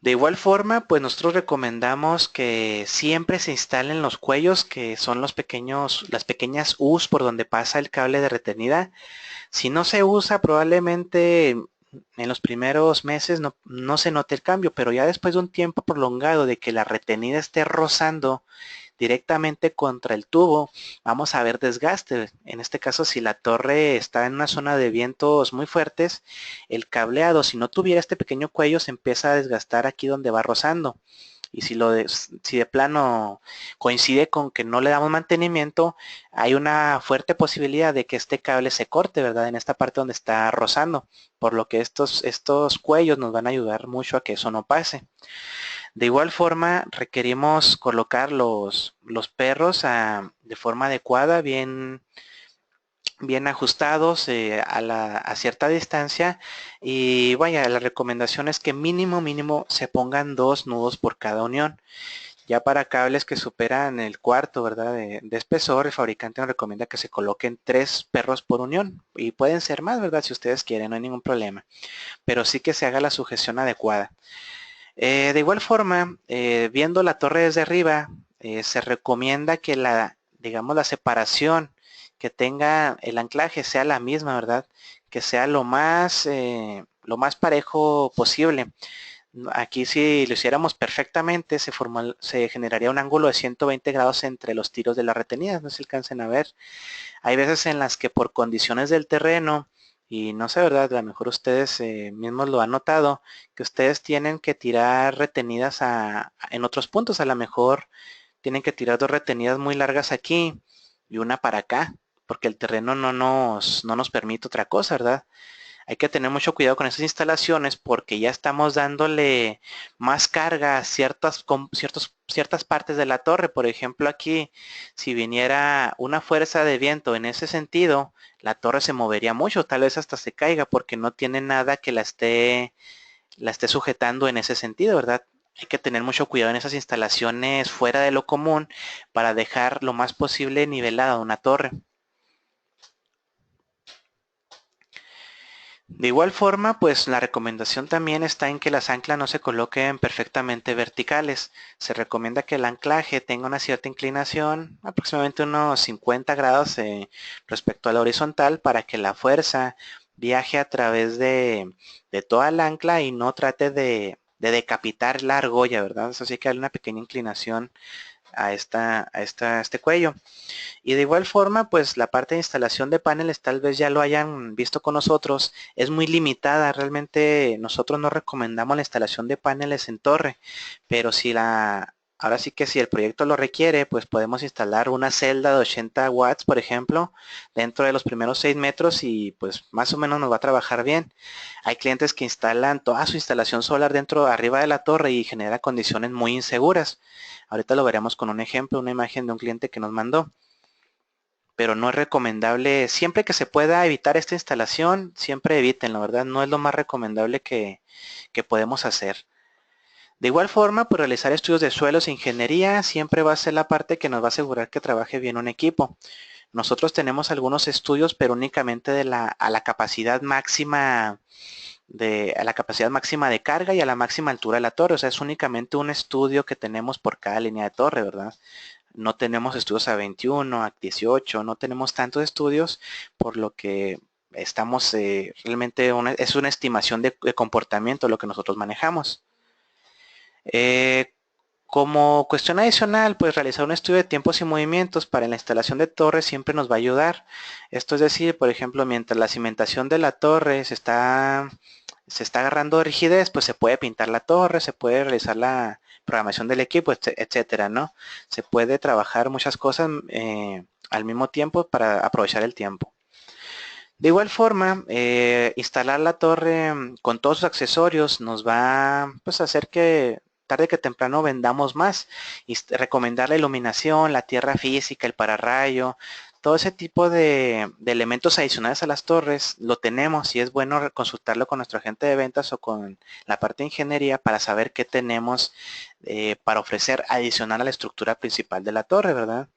De igual forma, pues nosotros recomendamos que siempre se instalen los cuellos, que son las pequeñas U's por donde pasa el cable de retenida. Si no se usa, probablemente en los primeros meses no se note el cambio, pero ya después de un tiempo prolongado de que la retenida esté rozando directamente contra el tubo, vamos a ver desgaste. En este caso, si la torre está en una zona de vientos muy fuertes, el cableado, si no tuviera este pequeño cuello, se empieza a desgastar aquí donde va rozando. Y si de plano coincide con que no le damos mantenimiento, hay una fuerte posibilidad de que este cable se corte, ¿verdad? En esta parte donde está rozando. Por lo que estos cuellos nos van a ayudar mucho a que eso no pase. De igual forma, requerimos colocar los perros de forma adecuada, bien ajustados a cierta distancia. Y vaya, la recomendación es que mínimo se pongan 2 nudos por cada unión. Ya para cables que superan el cuarto, ¿verdad? De espesor, el fabricante nos recomienda que se coloquen 3 perros por unión. Y pueden ser más, ¿verdad? Si ustedes quieren, no hay ningún problema. Pero sí que se haga la sujeción adecuada. De igual forma, viendo la torre desde arriba, se recomienda que digamos, la separación que tenga el anclaje sea la misma, ¿verdad? Que sea lo más parejo posible. Aquí si lo hiciéramos perfectamente, se generaría un ángulo de 120 grados entre los tiros de las retenidas, no se alcancen a ver. Hay veces en las que por condiciones del terreno, y no sé, ¿verdad? A lo mejor ustedes mismos lo han notado, que ustedes tienen que tirar retenidas en otros puntos. A lo mejor tienen que tirar 2 retenidas muy largas aquí y una para acá, porque el terreno no nos permite otra cosa, ¿verdad? Hay que tener mucho cuidado con esas instalaciones porque ya estamos dándole más carga a ciertas partes de la torre. Por ejemplo, aquí, si viniera una fuerza de viento en ese sentido, la torre se movería mucho, tal vez hasta se caiga porque no tiene nada que la esté sujetando en ese sentido, ¿verdad? Hay que tener mucho cuidado en esas instalaciones fuera de lo común para dejar lo más posible nivelada una torre. De igual forma, pues la recomendación también está en que las anclas no se coloquen perfectamente verticales. Se recomienda que el anclaje tenga una cierta inclinación, aproximadamente unos 50 grados respecto a la horizontal, para que la fuerza viaje a través de toda el ancla y no trate de decapitar la argolla, ¿verdad? Eso sí que hay una pequeña inclinación a este cuello. Y de igual forma, pues la parte de instalación de paneles, tal vez ya lo hayan visto con nosotros, es muy limitada. Realmente nosotros no recomendamos la instalación de paneles en torre, pero ahora sí que si el proyecto lo requiere, pues podemos instalar una celda de 80 watts, por ejemplo, dentro de los primeros 6 metros y pues más o menos nos va a trabajar bien. Hay clientes que instalan toda su instalación solar arriba de la torre y genera condiciones muy inseguras. Ahorita lo veremos con un ejemplo, una imagen de un cliente que nos mandó, pero no es recomendable, siempre que se pueda evitar esta instalación, siempre eviten, la verdad, no es lo más recomendable que podemos hacer. De igual forma, pues realizar estudios de suelos e ingeniería siempre va a ser la parte que nos va a asegurar que trabaje bien un equipo. Nosotros tenemos algunos estudios, pero únicamente a la capacidad máxima de carga y a la máxima altura de la torre. O sea, es únicamente un estudio que tenemos por cada línea de torre, ¿verdad? No tenemos estudios a 21, a 18, no tenemos tantos estudios, por lo que estamos realmente, es una estimación de comportamiento lo que nosotros manejamos. Eh, Como cuestión adicional, pues realizar un estudio de tiempos y movimientos para la instalación de torres siempre nos va a ayudar. Esto es decir, por ejemplo, mientras la cimentación de la torre se está agarrando de rigidez, pues se puede pintar la torre, se puede realizar la programación del equipo, etcétera, ¿no? Se puede trabajar muchas cosas al mismo tiempo para aprovechar el tiempo. De igual forma, instalar la torre con todos sus accesorios nos va pues, a hacer que tarde que temprano vendamos más y recomendar la iluminación, la tierra física, el pararrayo, todo ese tipo de elementos adicionales a las torres lo tenemos y es bueno consultarlo con nuestro agente de ventas o con la parte de ingeniería para saber qué tenemos para ofrecer adicional a la estructura principal de la torre, ¿verdad?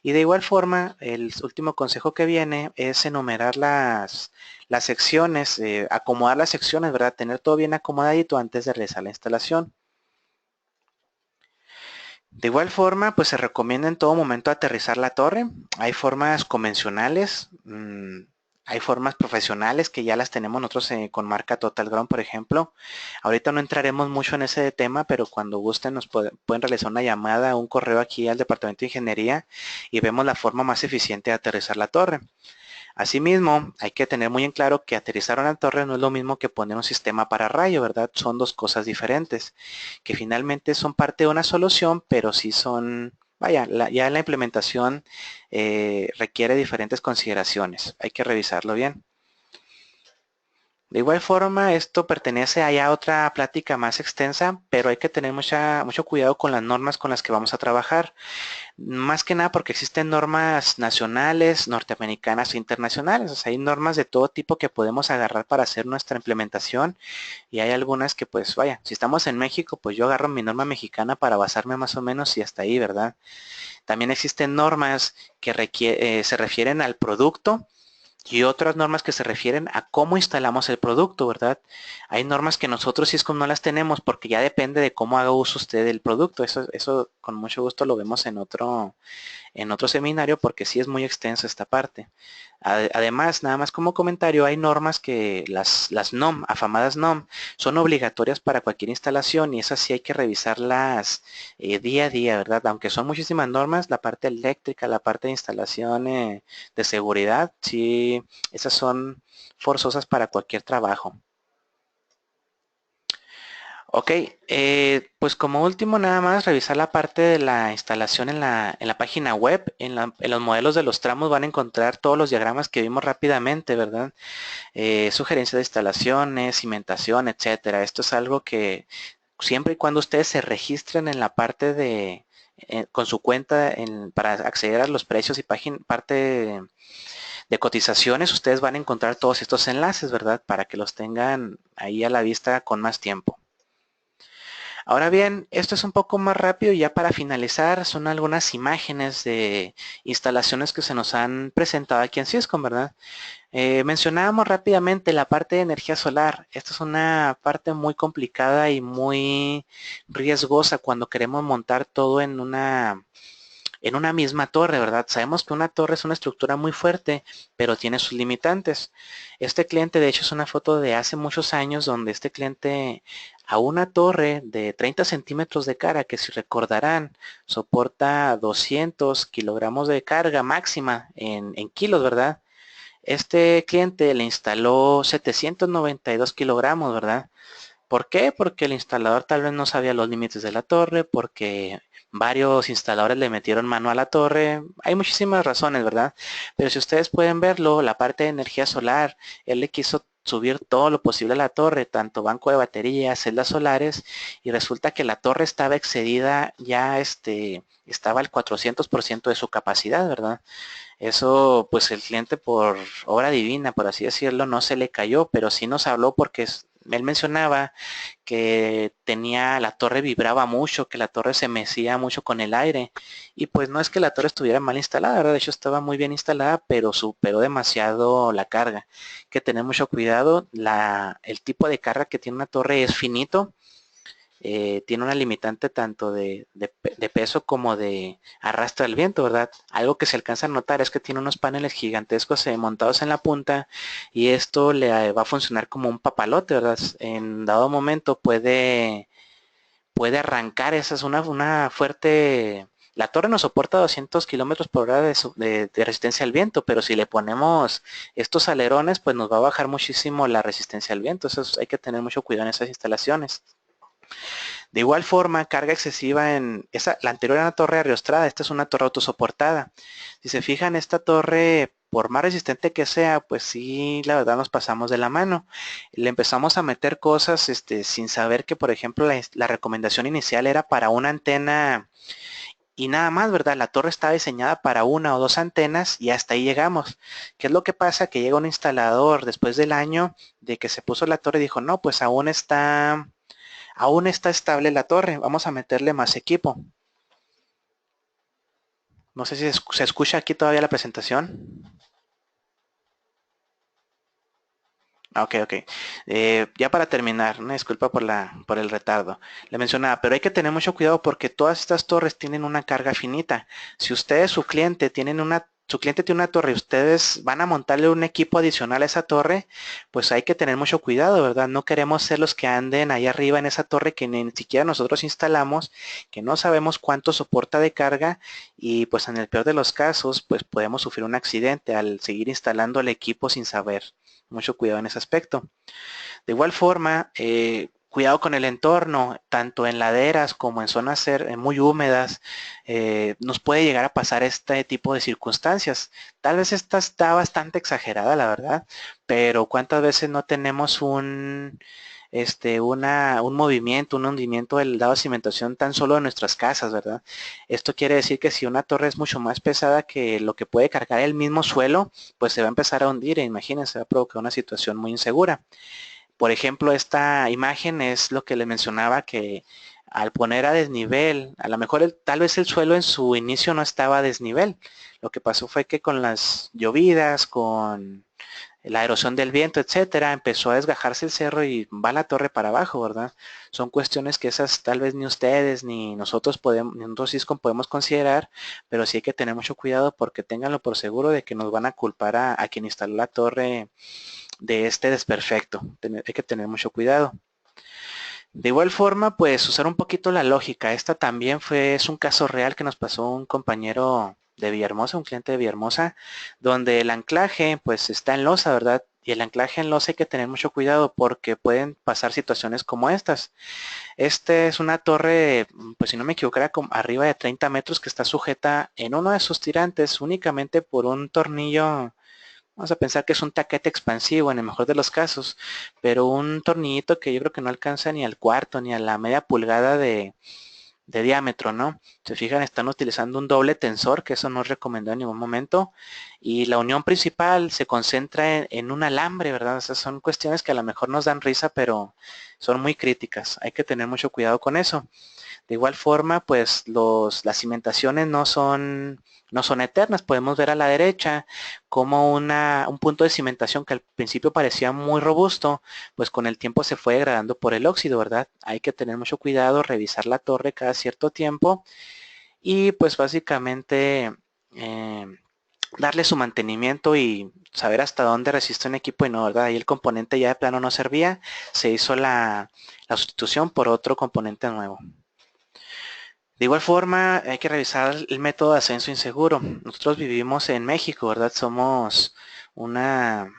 Y de igual forma, el último consejo que viene es enumerar las secciones, acomodar las secciones, ¿verdad? Tener todo bien acomodadito antes de realizar la instalación. De igual forma, pues se recomienda en todo momento aterrizar la torre. Hay formas convencionales, hay formas profesionales que ya las tenemos nosotros con marca Total Ground, por ejemplo. Ahorita no entraremos mucho en ese tema, pero cuando gusten nos pueden realizar una llamada o un correo aquí al Departamento de Ingeniería y vemos la forma más eficiente de aterrizar la torre. Asimismo, hay que tener muy en claro que aterrizar una torre no es lo mismo que poner un sistema para rayo, ¿verdad? Son dos cosas diferentes, que finalmente son parte de una solución, pero sí son, vaya, ya la implementación requiere diferentes consideraciones. Hay que revisarlo bien. De igual forma, esto pertenece a otra plática más extensa, pero hay que tener mucho cuidado con las normas con las que vamos a trabajar. Más que nada porque existen normas nacionales, norteamericanas e internacionales. O sea, hay normas de todo tipo que podemos agarrar para hacer nuestra implementación y hay algunas que pues vaya, si estamos en México, pues yo agarro mi norma mexicana para basarme más o menos y hasta ahí, ¿verdad? También existen normas que se refieren al producto y otras normas que se refieren a cómo instalamos el producto, ¿verdad? Hay normas que nosotros Cisco no las tenemos porque ya depende de cómo haga uso usted del producto. Eso con mucho gusto lo vemos en otro seminario porque sí es muy extenso esta parte. Además, nada más como comentario, hay normas que las NOM, afamadas NOM, son obligatorias para cualquier instalación y esas sí hay que revisarlas día a día, ¿verdad? Aunque son muchísimas normas, la parte eléctrica, la parte de instalación de seguridad, sí, esas son forzosas para cualquier trabajo. Ok, pues como último nada más revisar la parte de la instalación en la página web. En los modelos de los tramos van a encontrar todos los diagramas que vimos rápidamente, ¿verdad? Sugerencias de instalaciones, cimentación, etcétera. Esto es algo que siempre y cuando ustedes se registren en la parte con su cuenta para acceder a los precios y parte de cotizaciones, ustedes van a encontrar todos estos enlaces, ¿verdad? Para que los tengan ahí a la vista con más tiempo. Ahora bien, esto es un poco más rápido y ya para finalizar son algunas imágenes de instalaciones que se nos han presentado aquí en Cisco, ¿verdad? Mencionábamos rápidamente la parte de energía solar. Esta es una parte muy complicada y muy riesgosa cuando queremos montar todo en una misma torre, ¿verdad? Sabemos que una torre es una estructura muy fuerte, pero tiene sus limitantes. Este cliente, de hecho, es una foto de hace muchos años donde este cliente a una torre de 30 centímetros de cara, que si recordarán, soporta 200 kilogramos de carga máxima en kilos, ¿verdad? Este cliente le instaló 792 kilogramos, ¿verdad? ¿Por qué? Porque el instalador tal vez no sabía los límites de la torre, porque varios instaladores le metieron mano a la torre. Hay muchísimas razones, ¿verdad? Pero si ustedes pueden verlo, la parte de energía solar, él le quiso subir todo lo posible a la torre, tanto banco de baterías, celdas solares, y resulta que la torre estaba excedida, ya estaba al 400% de su capacidad, ¿verdad? Eso, pues el cliente por obra divina, por así decirlo, no se le cayó, pero sí nos habló porque él mencionaba que la torre vibraba mucho, que la torre se mecía mucho con el aire. Y pues no es que la torre estuviera mal instalada, ¿verdad? De hecho estaba muy bien instalada, pero superó demasiado la carga. Hay que tener mucho cuidado. El tipo de carga que tiene una torre es finito, tiene una limitante tanto de peso como de arrastre al viento, ¿verdad? Algo que se alcanza a notar es que tiene unos paneles gigantescos montados en la punta y esto le va a funcionar como un papalote, ¿verdad? En dado momento puede arrancar. Esa es una fuerte... La torre nos soporta 200 kilómetros por hora de resistencia al viento, pero si le ponemos estos alerones, pues nos va a bajar muchísimo la resistencia al viento. Hay que tener mucho cuidado en esas instalaciones. De igual forma, carga excesiva la anterior era una torre ariostrada, esta es una torre autosoportada. Si se fijan, esta torre, por más resistente que sea, pues sí, la verdad nos pasamos de la mano. Le empezamos a meter cosas sin saber que, por ejemplo, la recomendación inicial era para una antena y nada más, ¿verdad? La torre está diseñada para una o dos antenas y hasta ahí llegamos. ¿Qué es lo que pasa? Que llega un instalador después del año de que se puso la torre y dijo, no, pues aún está estable la torre, vamos a meterle más equipo. No sé si se escucha aquí todavía la presentación. Ok, ok. Ya para terminar, una disculpa por el retardo. Le mencionaba, pero hay que tener mucho cuidado porque todas estas torres tienen una carga finita. Si ustedes, su cliente tiene una torre y ustedes van a montarle un equipo adicional a esa torre, pues hay que tener mucho cuidado, ¿verdad? No queremos ser los que anden ahí arriba en esa torre que ni siquiera nosotros instalamos, que no sabemos cuánto soporta de carga y pues en el peor de los casos, pues podemos sufrir un accidente al seguir instalando el equipo sin saber. Mucho cuidado en ese aspecto. De igual forma, cuidado con el entorno, tanto en laderas como en zonas muy húmedas, nos puede llegar a pasar este tipo de circunstancias. Tal vez esta está bastante exagerada, la verdad, pero ¿cuántas veces no tenemos un movimiento, un hundimiento del dado de cimentación tan solo en nuestras casas, ¿verdad? Esto quiere decir que si una torre es mucho más pesada que lo que puede cargar el mismo suelo, pues se va a empezar a hundir e imagínense, va a provocar una situación muy insegura. Por ejemplo, esta imagen es lo que le mencionaba que al poner a desnivel, a lo mejor tal vez el suelo en su inicio no estaba a desnivel. Lo que pasó fue que con las llovidas, con la erosión del viento, etcétera, empezó a desgajarse el cerro y va la torre para abajo, ¿verdad? Son cuestiones que esas tal vez ni ustedes ni nosotros podemos, ni nosotros ISCOM podemos considerar, pero sí hay que tener mucho cuidado porque ténganlo por seguro de que nos van a culpar a quien instaló la torre de este desperfecto. Hay que tener mucho cuidado. De igual forma, pues usar un poquito la lógica. Esta también es un caso real que nos pasó un compañero de Villahermosa, un cliente de Villahermosa, donde el anclaje pues está en losa, ¿verdad? Y el anclaje en losa hay que tener mucho cuidado porque pueden pasar situaciones como estas. Este es una torre, pues si no me equivoco, era como arriba de 30 metros que está sujeta en uno de sus tirantes únicamente por un tornillo. Vamos a pensar que es un taquete expansivo en el mejor de los casos, pero un tornillito que yo creo que no alcanza ni al cuarto ni a la media pulgada de diámetro, ¿no? Se fijan, están utilizando un doble tensor, que eso no es recomendado en ningún momento, y la unión principal se concentra en un alambre, ¿verdad? O sea, son cuestiones que a lo mejor nos dan risa, pero son muy críticas. Hay que tener mucho cuidado con eso. De igual forma, pues las cimentaciones no son eternas. Podemos ver a la derecha como un punto de cimentación que al principio parecía muy robusto, pues con el tiempo se fue degradando por el óxido, ¿verdad? Hay que tener mucho cuidado, revisar la torre cada cierto tiempo y pues básicamente eh, darle su mantenimiento y saber hasta dónde resiste un equipo y no, ¿verdad? Ahí el componente ya de plano no servía, se hizo la sustitución por otro componente nuevo. De igual forma, hay que revisar el método de ascenso inseguro. Nosotros vivimos en México, ¿verdad? Somos una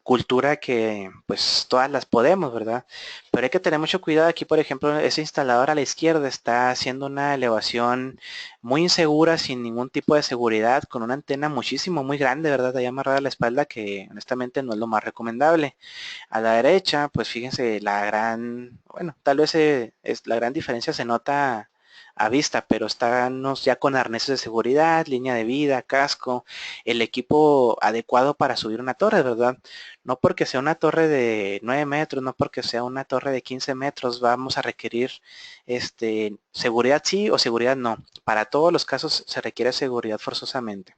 cultura que pues todas las podemos, ¿verdad? Pero hay que tener mucho cuidado. Aquí, por ejemplo, ese instalador a la izquierda está haciendo una elevación muy insegura, sin ningún tipo de seguridad, con una antena muchísimo, muy grande, ¿verdad? Ahí amarrada a la espalda, que honestamente no es lo más recomendable. A la derecha, pues fíjense bueno, tal vez la gran diferencia se nota a vista, pero estamos ya con arneses de seguridad, línea de vida, casco, el equipo adecuado para subir una torre, ¿verdad? No porque sea una torre de 9 metros, no porque sea una torre de 15 metros, vamos a requerir seguridad sí o seguridad no. Para todos los casos se requiere seguridad forzosamente.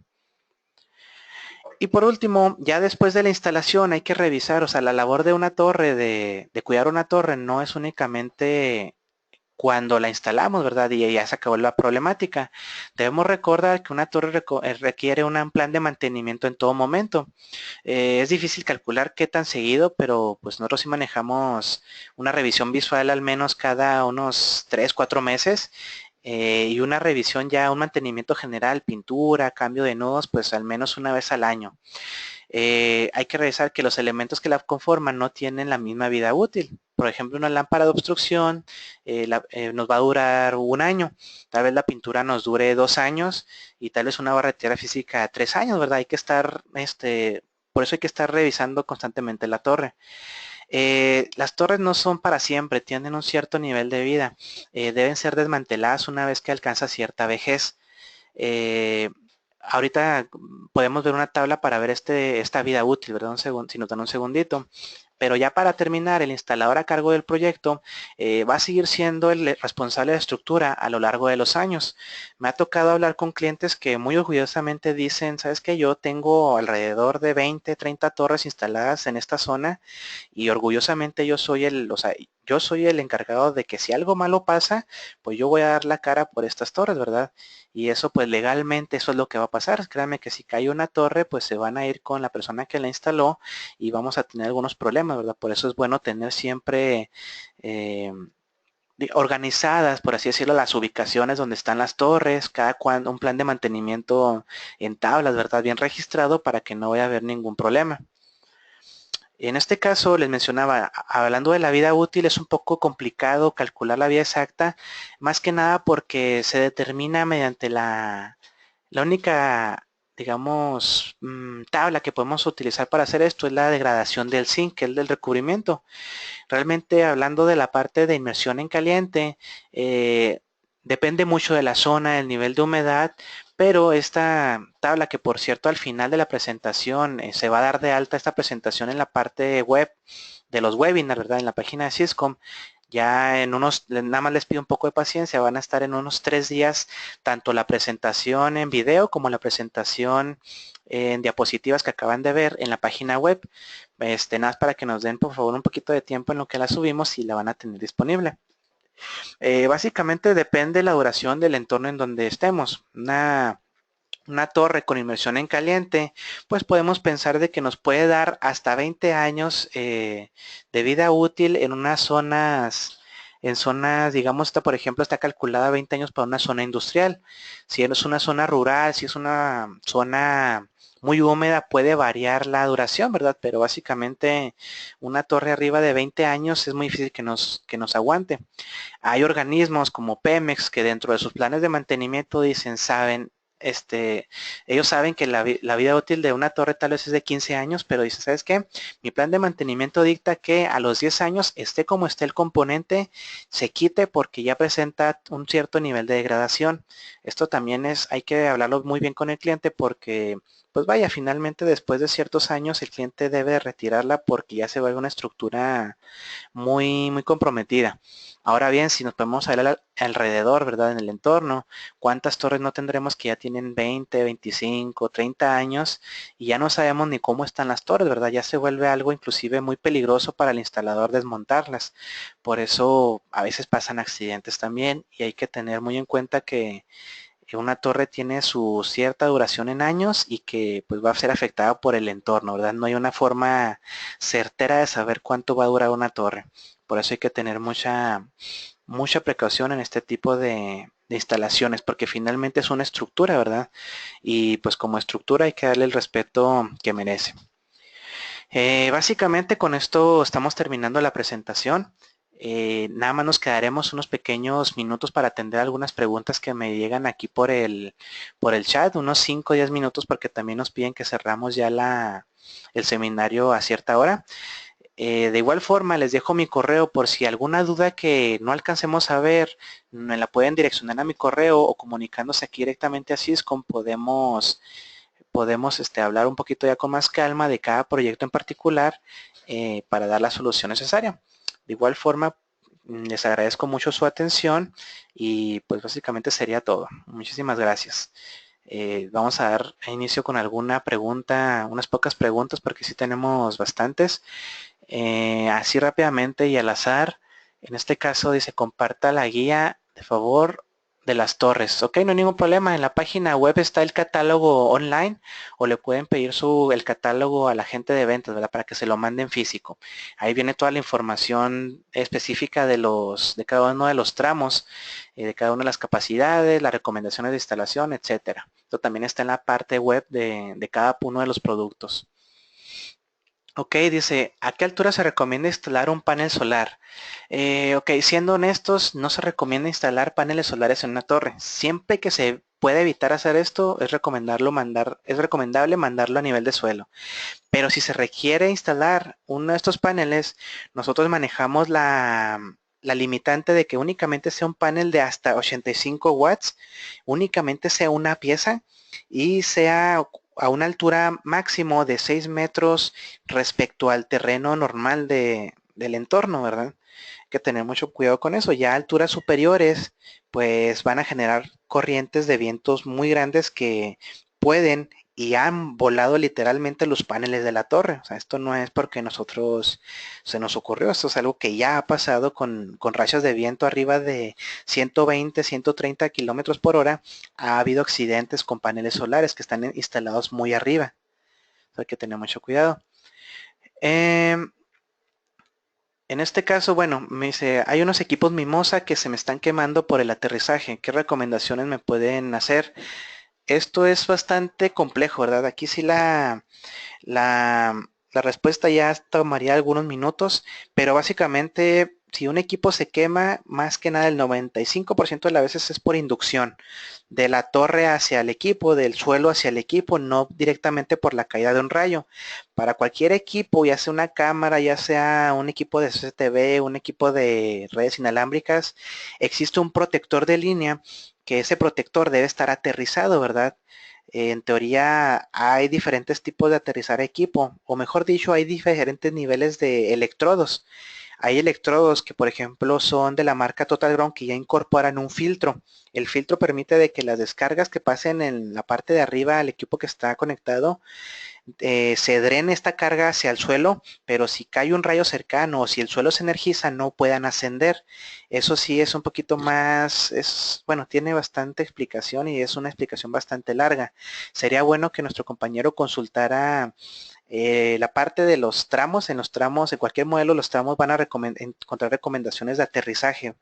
Y por último, ya después de la instalación hay que revisar, o sea, la labor de una torre, de cuidar una torre, no es únicamente cuando la instalamos, ¿verdad? Y ya se acabó la problemática. Debemos recordar que una torre requiere un plan de mantenimiento en todo momento. Es difícil calcular qué tan seguido, pero pues nosotros sí manejamos una revisión visual al menos cada unos 3, 4 meses. Y una revisión ya, un mantenimiento general, pintura, cambio de nodos, pues al menos una vez al año. Hay que revisar que los elementos que la conforman no tienen la misma vida útil. Por ejemplo, una lámpara de obstrucción nos va a durar un año. Tal vez la pintura nos dure 2 años y tal vez una barretera física 3 años, ¿verdad? Hay que estar, por eso hay que estar revisando constantemente la torre. Las torres no son para siempre, tienen un cierto nivel de vida. Deben ser desmanteladas una vez que alcanza cierta vejez. Eh, Ahorita podemos ver una tabla para ver esta vida útil, ¿verdad? Si nos dan un segundito. Pero ya para terminar, el instalador a cargo del proyecto va a seguir siendo el responsable de estructura a lo largo de los años. Me ha tocado hablar con clientes que muy orgullosamente dicen, ¿sabes qué? Yo tengo alrededor de 20, 30 torres instaladas en esta zona y orgullosamente yo soy el encargado de que si algo malo pasa, pues yo voy a dar la cara por estas torres, ¿verdad? Y eso pues legalmente eso es lo que va a pasar. Créanme que si cae una torre, pues se van a ir con la persona que la instaló y vamos a tener algunos problemas, ¿verdad? Por eso es bueno tener siempre organizadas, por así decirlo, las ubicaciones donde están las torres, cada cuando un plan de mantenimiento en tablas, ¿verdad? Bien registrado para que no vaya a haber ningún problema. En este caso, les mencionaba, hablando de la vida útil, es un poco complicado calcular la vida exacta, más que nada porque se determina mediante la única, digamos, tabla que podemos utilizar para hacer esto es la degradación del zinc, que es del recubrimiento. Realmente hablando de la parte de inmersión en caliente, depende mucho de la zona, del nivel de humedad, pero esta tabla que por cierto al final de la presentación se va a dar de alta esta presentación en la parte web de los webinars, ¿verdad? En la página de Syscom. Ya nada más les pido un poco de paciencia, van a estar en unos 3 días tanto la presentación en video como la presentación en diapositivas que acaban de ver en la página web. Nada más para que nos den por favor un poquito de tiempo en lo que la subimos y la van a tener disponible. Básicamente depende la duración del entorno en donde estemos. Una torre con inmersión en caliente, pues podemos pensar de que nos puede dar hasta 20 años de vida útil en zonas, digamos, esta por ejemplo está calculada 20 años para una zona industrial. Si es una zona rural, si es una zona muy húmeda, puede variar la duración, ¿verdad? Pero básicamente una torre arriba de 20 años es muy difícil que nos aguante. Hay organismos como Pemex que dentro de sus planes de mantenimiento ellos saben que la vida útil de una torre tal vez es de 15 años, pero dicen, ¿sabes qué? Mi plan de mantenimiento dicta que a los 10 años, esté como esté el componente, se quite porque ya presenta un cierto nivel de degradación. Esto también hay que hablarlo muy bien con el cliente porque, pues vaya, finalmente después de ciertos años el cliente debe retirarla porque ya se vuelve una estructura muy, muy comprometida. Ahora bien, si nos podemos ver alrededor, ¿verdad? En el entorno, ¿cuántas torres no tendremos que ya tienen 20, 25, 30 años y ya no sabemos ni cómo están las torres, ¿verdad? Ya se vuelve algo inclusive muy peligroso para el instalador desmontarlas. Por eso a veces pasan accidentes también y hay que tener muy en cuenta que una torre tiene su cierta duración en años y que pues va a ser afectada por el entorno, ¿verdad? No hay una forma certera de saber cuánto va a durar una torre. Por eso hay que tener mucha precaución en este tipo de instalaciones, porque finalmente es una estructura, ¿verdad? Y pues como estructura hay que darle el respeto que merece. Básicamente con esto estamos terminando la presentación. Nada más nos quedaremos unos pequeños minutos para atender algunas preguntas que me llegan aquí por el chat, unos 5 o 10 minutos porque también nos piden que cerramos ya el seminario a cierta hora. De igual forma les dejo mi correo por si alguna duda que no alcancemos a ver, me la pueden direccionar a mi correo o comunicándose aquí directamente a Syscom podemos hablar un poquito ya con más calma de cada proyecto en particular para dar la solución necesaria. De igual forma, les agradezco mucho su atención y pues básicamente sería todo. Muchísimas gracias. Vamos a dar inicio con alguna pregunta, unas pocas preguntas porque sí tenemos bastantes. Así rápidamente y al azar, En este caso dice comparta la guía de favor de las torres. Ok, no hay ningún problema. En la página web está el catálogo online o le pueden pedir el catálogo a la gente de ventas, ¿verdad? Para que se lo manden físico. Ahí viene toda la información específica de cada uno de los tramos, de cada una de las capacidades, las recomendaciones de instalación, etcétera. Esto también está en la parte web de cada uno de los productos. Ok, dice, ¿a qué altura se recomienda instalar un panel solar? Ok, siendo honestos, no se recomienda instalar paneles solares en una torre. Siempre que se pueda evitar hacer esto, es recomendable mandarlo a nivel de suelo. Pero si se requiere instalar uno de estos paneles, nosotros manejamos la limitante de que únicamente sea un panel de hasta 85 watts, únicamente sea una pieza y sea a una altura máximo de 6 metros respecto al terreno normal del entorno, ¿verdad? Hay que tener mucho cuidado con eso. Ya a alturas superiores, pues van a generar corrientes de vientos muy grandes que pueden y han volado literalmente los paneles de la torre. O sea, esto no es porque nosotros se nos ocurrió, esto es algo que ya ha pasado con rachas de viento arriba de 120, 130 kilómetros por hora. Ha habido accidentes con paneles solares que están instalados muy arriba. Hay que tener mucho cuidado. En este caso, bueno, me dice, hay unos equipos Mimosa que se me están quemando por el aterrizaje. ¿Qué recomendaciones me pueden hacer? Esto es bastante complejo, ¿verdad? Aquí sí la respuesta ya tomaría algunos minutos, pero básicamente si un equipo se quema, más que nada el 95% de las veces es por inducción, de la torre hacia el equipo, del suelo hacia el equipo, no directamente por la caída de un rayo. Para cualquier equipo, ya sea una cámara, ya sea un equipo de CCTV, un equipo de redes inalámbricas, existe un protector de línea que ese protector debe estar aterrizado, ¿verdad? En teoría hay diferentes tipos de aterrizar equipo, o mejor dicho, hay diferentes niveles de electrodos. Hay electrodos que, por ejemplo, son de la marca Total Ground que ya incorporan un filtro. El filtro permite de que las descargas que pasen en la parte de arriba al equipo que está conectado se drene esta carga hacia el suelo, pero si cae un rayo cercano o si el suelo se energiza, no puedan ascender. Eso sí es un poquito más, bueno, tiene bastante explicación y es una explicación bastante larga. Sería bueno que nuestro compañero consultara la parte de los tramos. En los tramos, en cualquier modelo, los tramos van a encontrar recomendaciones de aterrizaje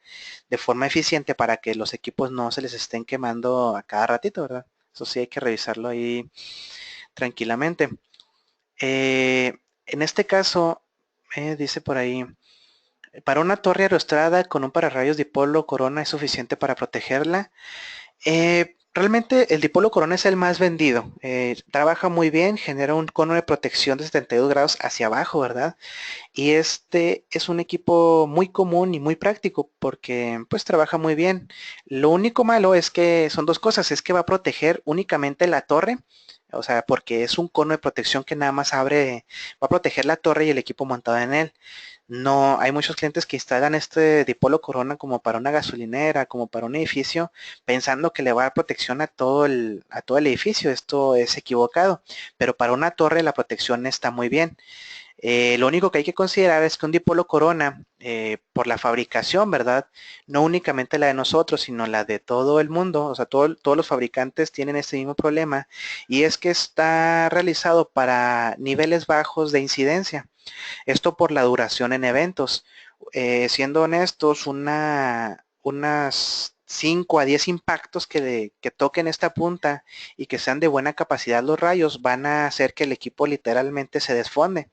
de forma eficiente para que los equipos no se les estén quemando a cada ratito, ¿verdad? Eso sí hay que revisarlo ahí tranquilamente. En este caso, dice por ahí, para una torre aeroestrada con un pararrayos dipolo corona es suficiente para protegerla. Realmente el dipolo corona es el más vendido. Trabaja muy bien, genera un cono de protección de 72 grados hacia abajo, ¿verdad? Y este es un equipo muy común y muy práctico porque pues trabaja muy bien. Lo único malo es que son dos cosas, es que va a proteger únicamente la torre, o sea, porque es un cono de protección que nada más abre, va a proteger la torre y el equipo montado en él. No, hay muchos clientes que instalan este dipolo corona como para una gasolinera, como para un edificio, pensando que le va a dar protección a todo el edificio. Esto es equivocado, pero para una torre la protección está muy bien. Lo único que hay que considerar es que un dipolo corona, por la fabricación, ¿verdad? No únicamente la de nosotros, sino la de todo el mundo, o sea, todos los fabricantes tienen este mismo problema, y es que está realizado para niveles bajos de incidencia. Esto por la duración en eventos. Siendo honestos, unas 5 a 10 impactos que toquen esta punta y que sean de buena capacidad los rayos van a hacer que el equipo literalmente se desfonde.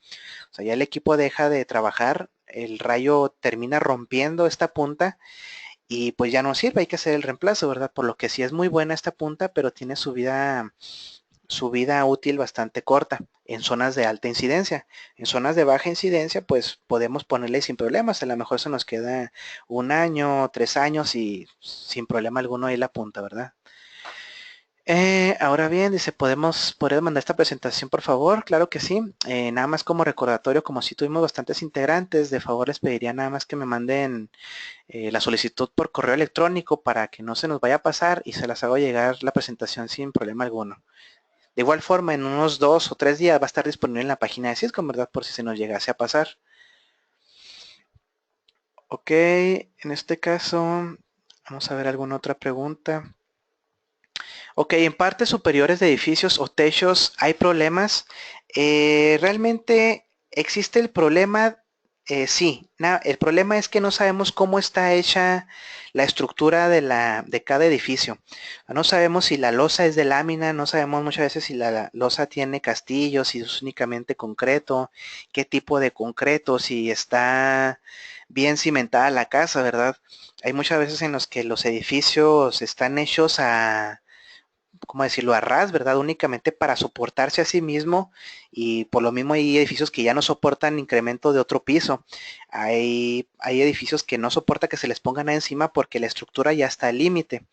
O sea, ya el equipo deja de trabajar, el rayo termina rompiendo esta punta y pues ya no sirve, hay que hacer el reemplazo, ¿verdad? Por lo que sí es muy buena esta punta, pero tiene su vida útil bastante corta en zonas de alta incidencia. En zonas de baja incidencia, pues podemos ponerle sin problemas. A lo mejor se nos queda un año, 3 años y sin problema alguno ahí la punta, ¿verdad? Ahora bien, dice, ¿podemos mandar esta presentación, por favor? Claro que sí. Nada más como recordatorio, como si tuvimos bastantes integrantes, de favor les pediría nada más que me manden la solicitud por correo electrónico para que no se nos vaya a pasar y se las hago llegar la presentación sin problema alguno. De igual forma, en unos 2 o 3 días va a estar disponible en la página de Cisco, ¿verdad? Por si se nos llegase a pasar. Ok, en este caso, vamos a ver alguna otra pregunta. Ok, en partes superiores de edificios o techos hay problemas. Realmente existe el problema, sí. El problema es que no sabemos cómo está hecha la estructura de cada edificio. No sabemos si la losa es de lámina, no sabemos muchas veces si la losa tiene castillos, si es únicamente concreto, qué tipo de concreto, si está bien cimentada la casa, ¿verdad? Hay muchas veces en los que los edificios están hechos a, ¿cómo decirlo?, a ras, ¿verdad? Únicamente para soportarse a sí mismo, y por lo mismo hay edificios que ya no soportan incremento de otro piso. Hay edificios que no soporta que se les pongan encima porque la estructura ya está al límite.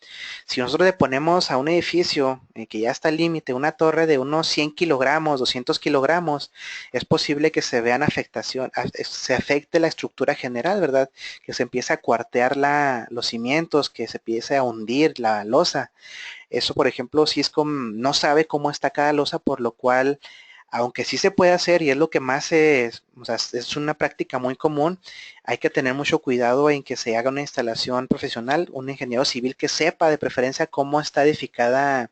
Si nosotros le ponemos a un edificio que ya está al límite una torre de unos 100 kilogramos, 200 kilogramos, es posible que se vean afectación, se afecte la estructura general, ¿verdad? Que se empiece a cuartear los cimientos, que se empiece a hundir la losa. Eso, por ejemplo, Syscom no sabe cómo está cada losa, por lo cual, aunque sí se puede hacer y es lo que más es, o sea, es una práctica muy común, hay que tener mucho cuidado en que se haga una instalación profesional, un ingeniero civil que sepa de preferencia cómo está edificada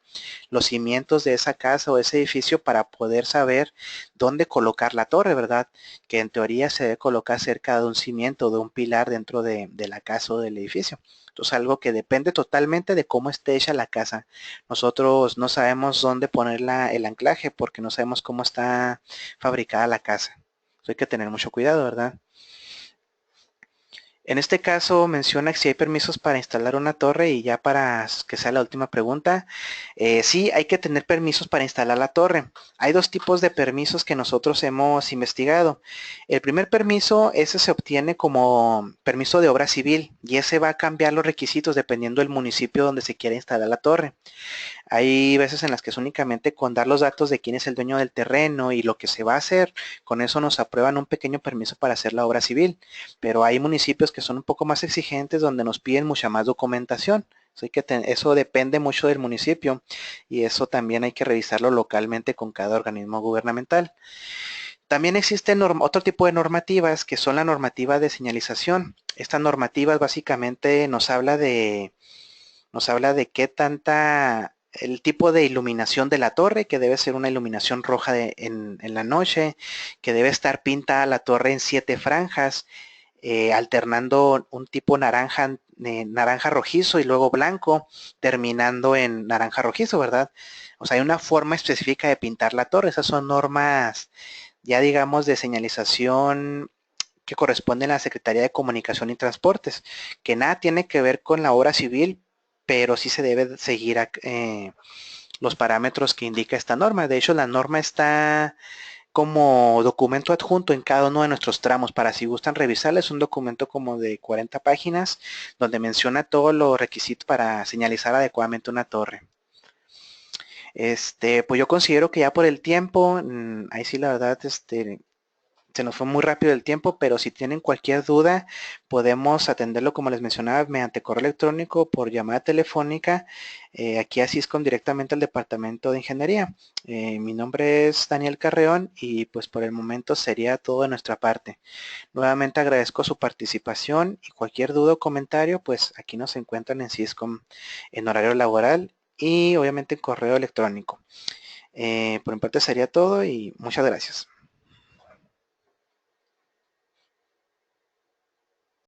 los cimientos de esa casa o ese edificio para poder saber dónde colocar la torre, ¿verdad? Que en teoría se debe colocar cerca de un cimiento, de un pilar dentro de la casa o del edificio. Entonces, algo que depende totalmente de cómo esté hecha la casa. Nosotros no sabemos dónde poner el anclaje porque no sabemos cómo está fabricada la casa. Entonces, hay que tener mucho cuidado, ¿verdad? En este caso menciona que si hay permisos para instalar una torre, y ya para que sea la última pregunta, sí hay que tener permisos para instalar la torre. Hay dos tipos de permisos que nosotros hemos investigado. El primer permiso, ese se obtiene como permiso de obra civil, y ese va a cambiar los requisitos dependiendo del municipio donde se quiera instalar la torre. Hay veces en las que es únicamente con dar los datos de quién es el dueño del terreno y lo que se va a hacer, con eso nos aprueban un pequeño permiso para hacer la obra civil. Pero hay municipios que son un poco más exigentes donde nos piden mucha más documentación. Así que eso depende mucho del municipio, y eso también hay que revisarlo localmente con cada organismo gubernamental. También existen otro tipo de normativas que son la normativa de señalización. Estas normativas básicamente nos habla de qué tanta, el tipo de iluminación de la torre, que debe ser una iluminación roja en la noche, que debe estar pintada la torre en 7 franjas, alternando un tipo naranja rojizo y luego blanco, terminando en naranja rojizo, ¿verdad? O sea, hay una forma específica de pintar la torre. Esas son normas, ya digamos, de señalización que corresponden a la Secretaría de Comunicación y Transportes, que nada tiene que ver con la obra civil, pero sí se debe seguir los parámetros que indica esta norma. De hecho, la norma está como documento adjunto en cada uno de nuestros tramos, para si gustan revisarla. Es un documento como de 40 páginas donde menciona todos los requisitos para señalizar adecuadamente una torre. Pues yo considero que ya por el tiempo, ahí sí la verdad, se nos fue muy rápido el tiempo, pero si tienen cualquier duda, podemos atenderlo, como les mencionaba, mediante correo electrónico, por llamada telefónica, aquí a Syscom, directamente al departamento de ingeniería. Mi nombre es Daniel Carreón, y pues por el momento sería todo de nuestra parte. Nuevamente agradezco su participación, y cualquier duda o comentario, pues aquí nos encuentran en Syscom en horario laboral y obviamente en correo electrónico. Por mi parte sería todo, y muchas gracias.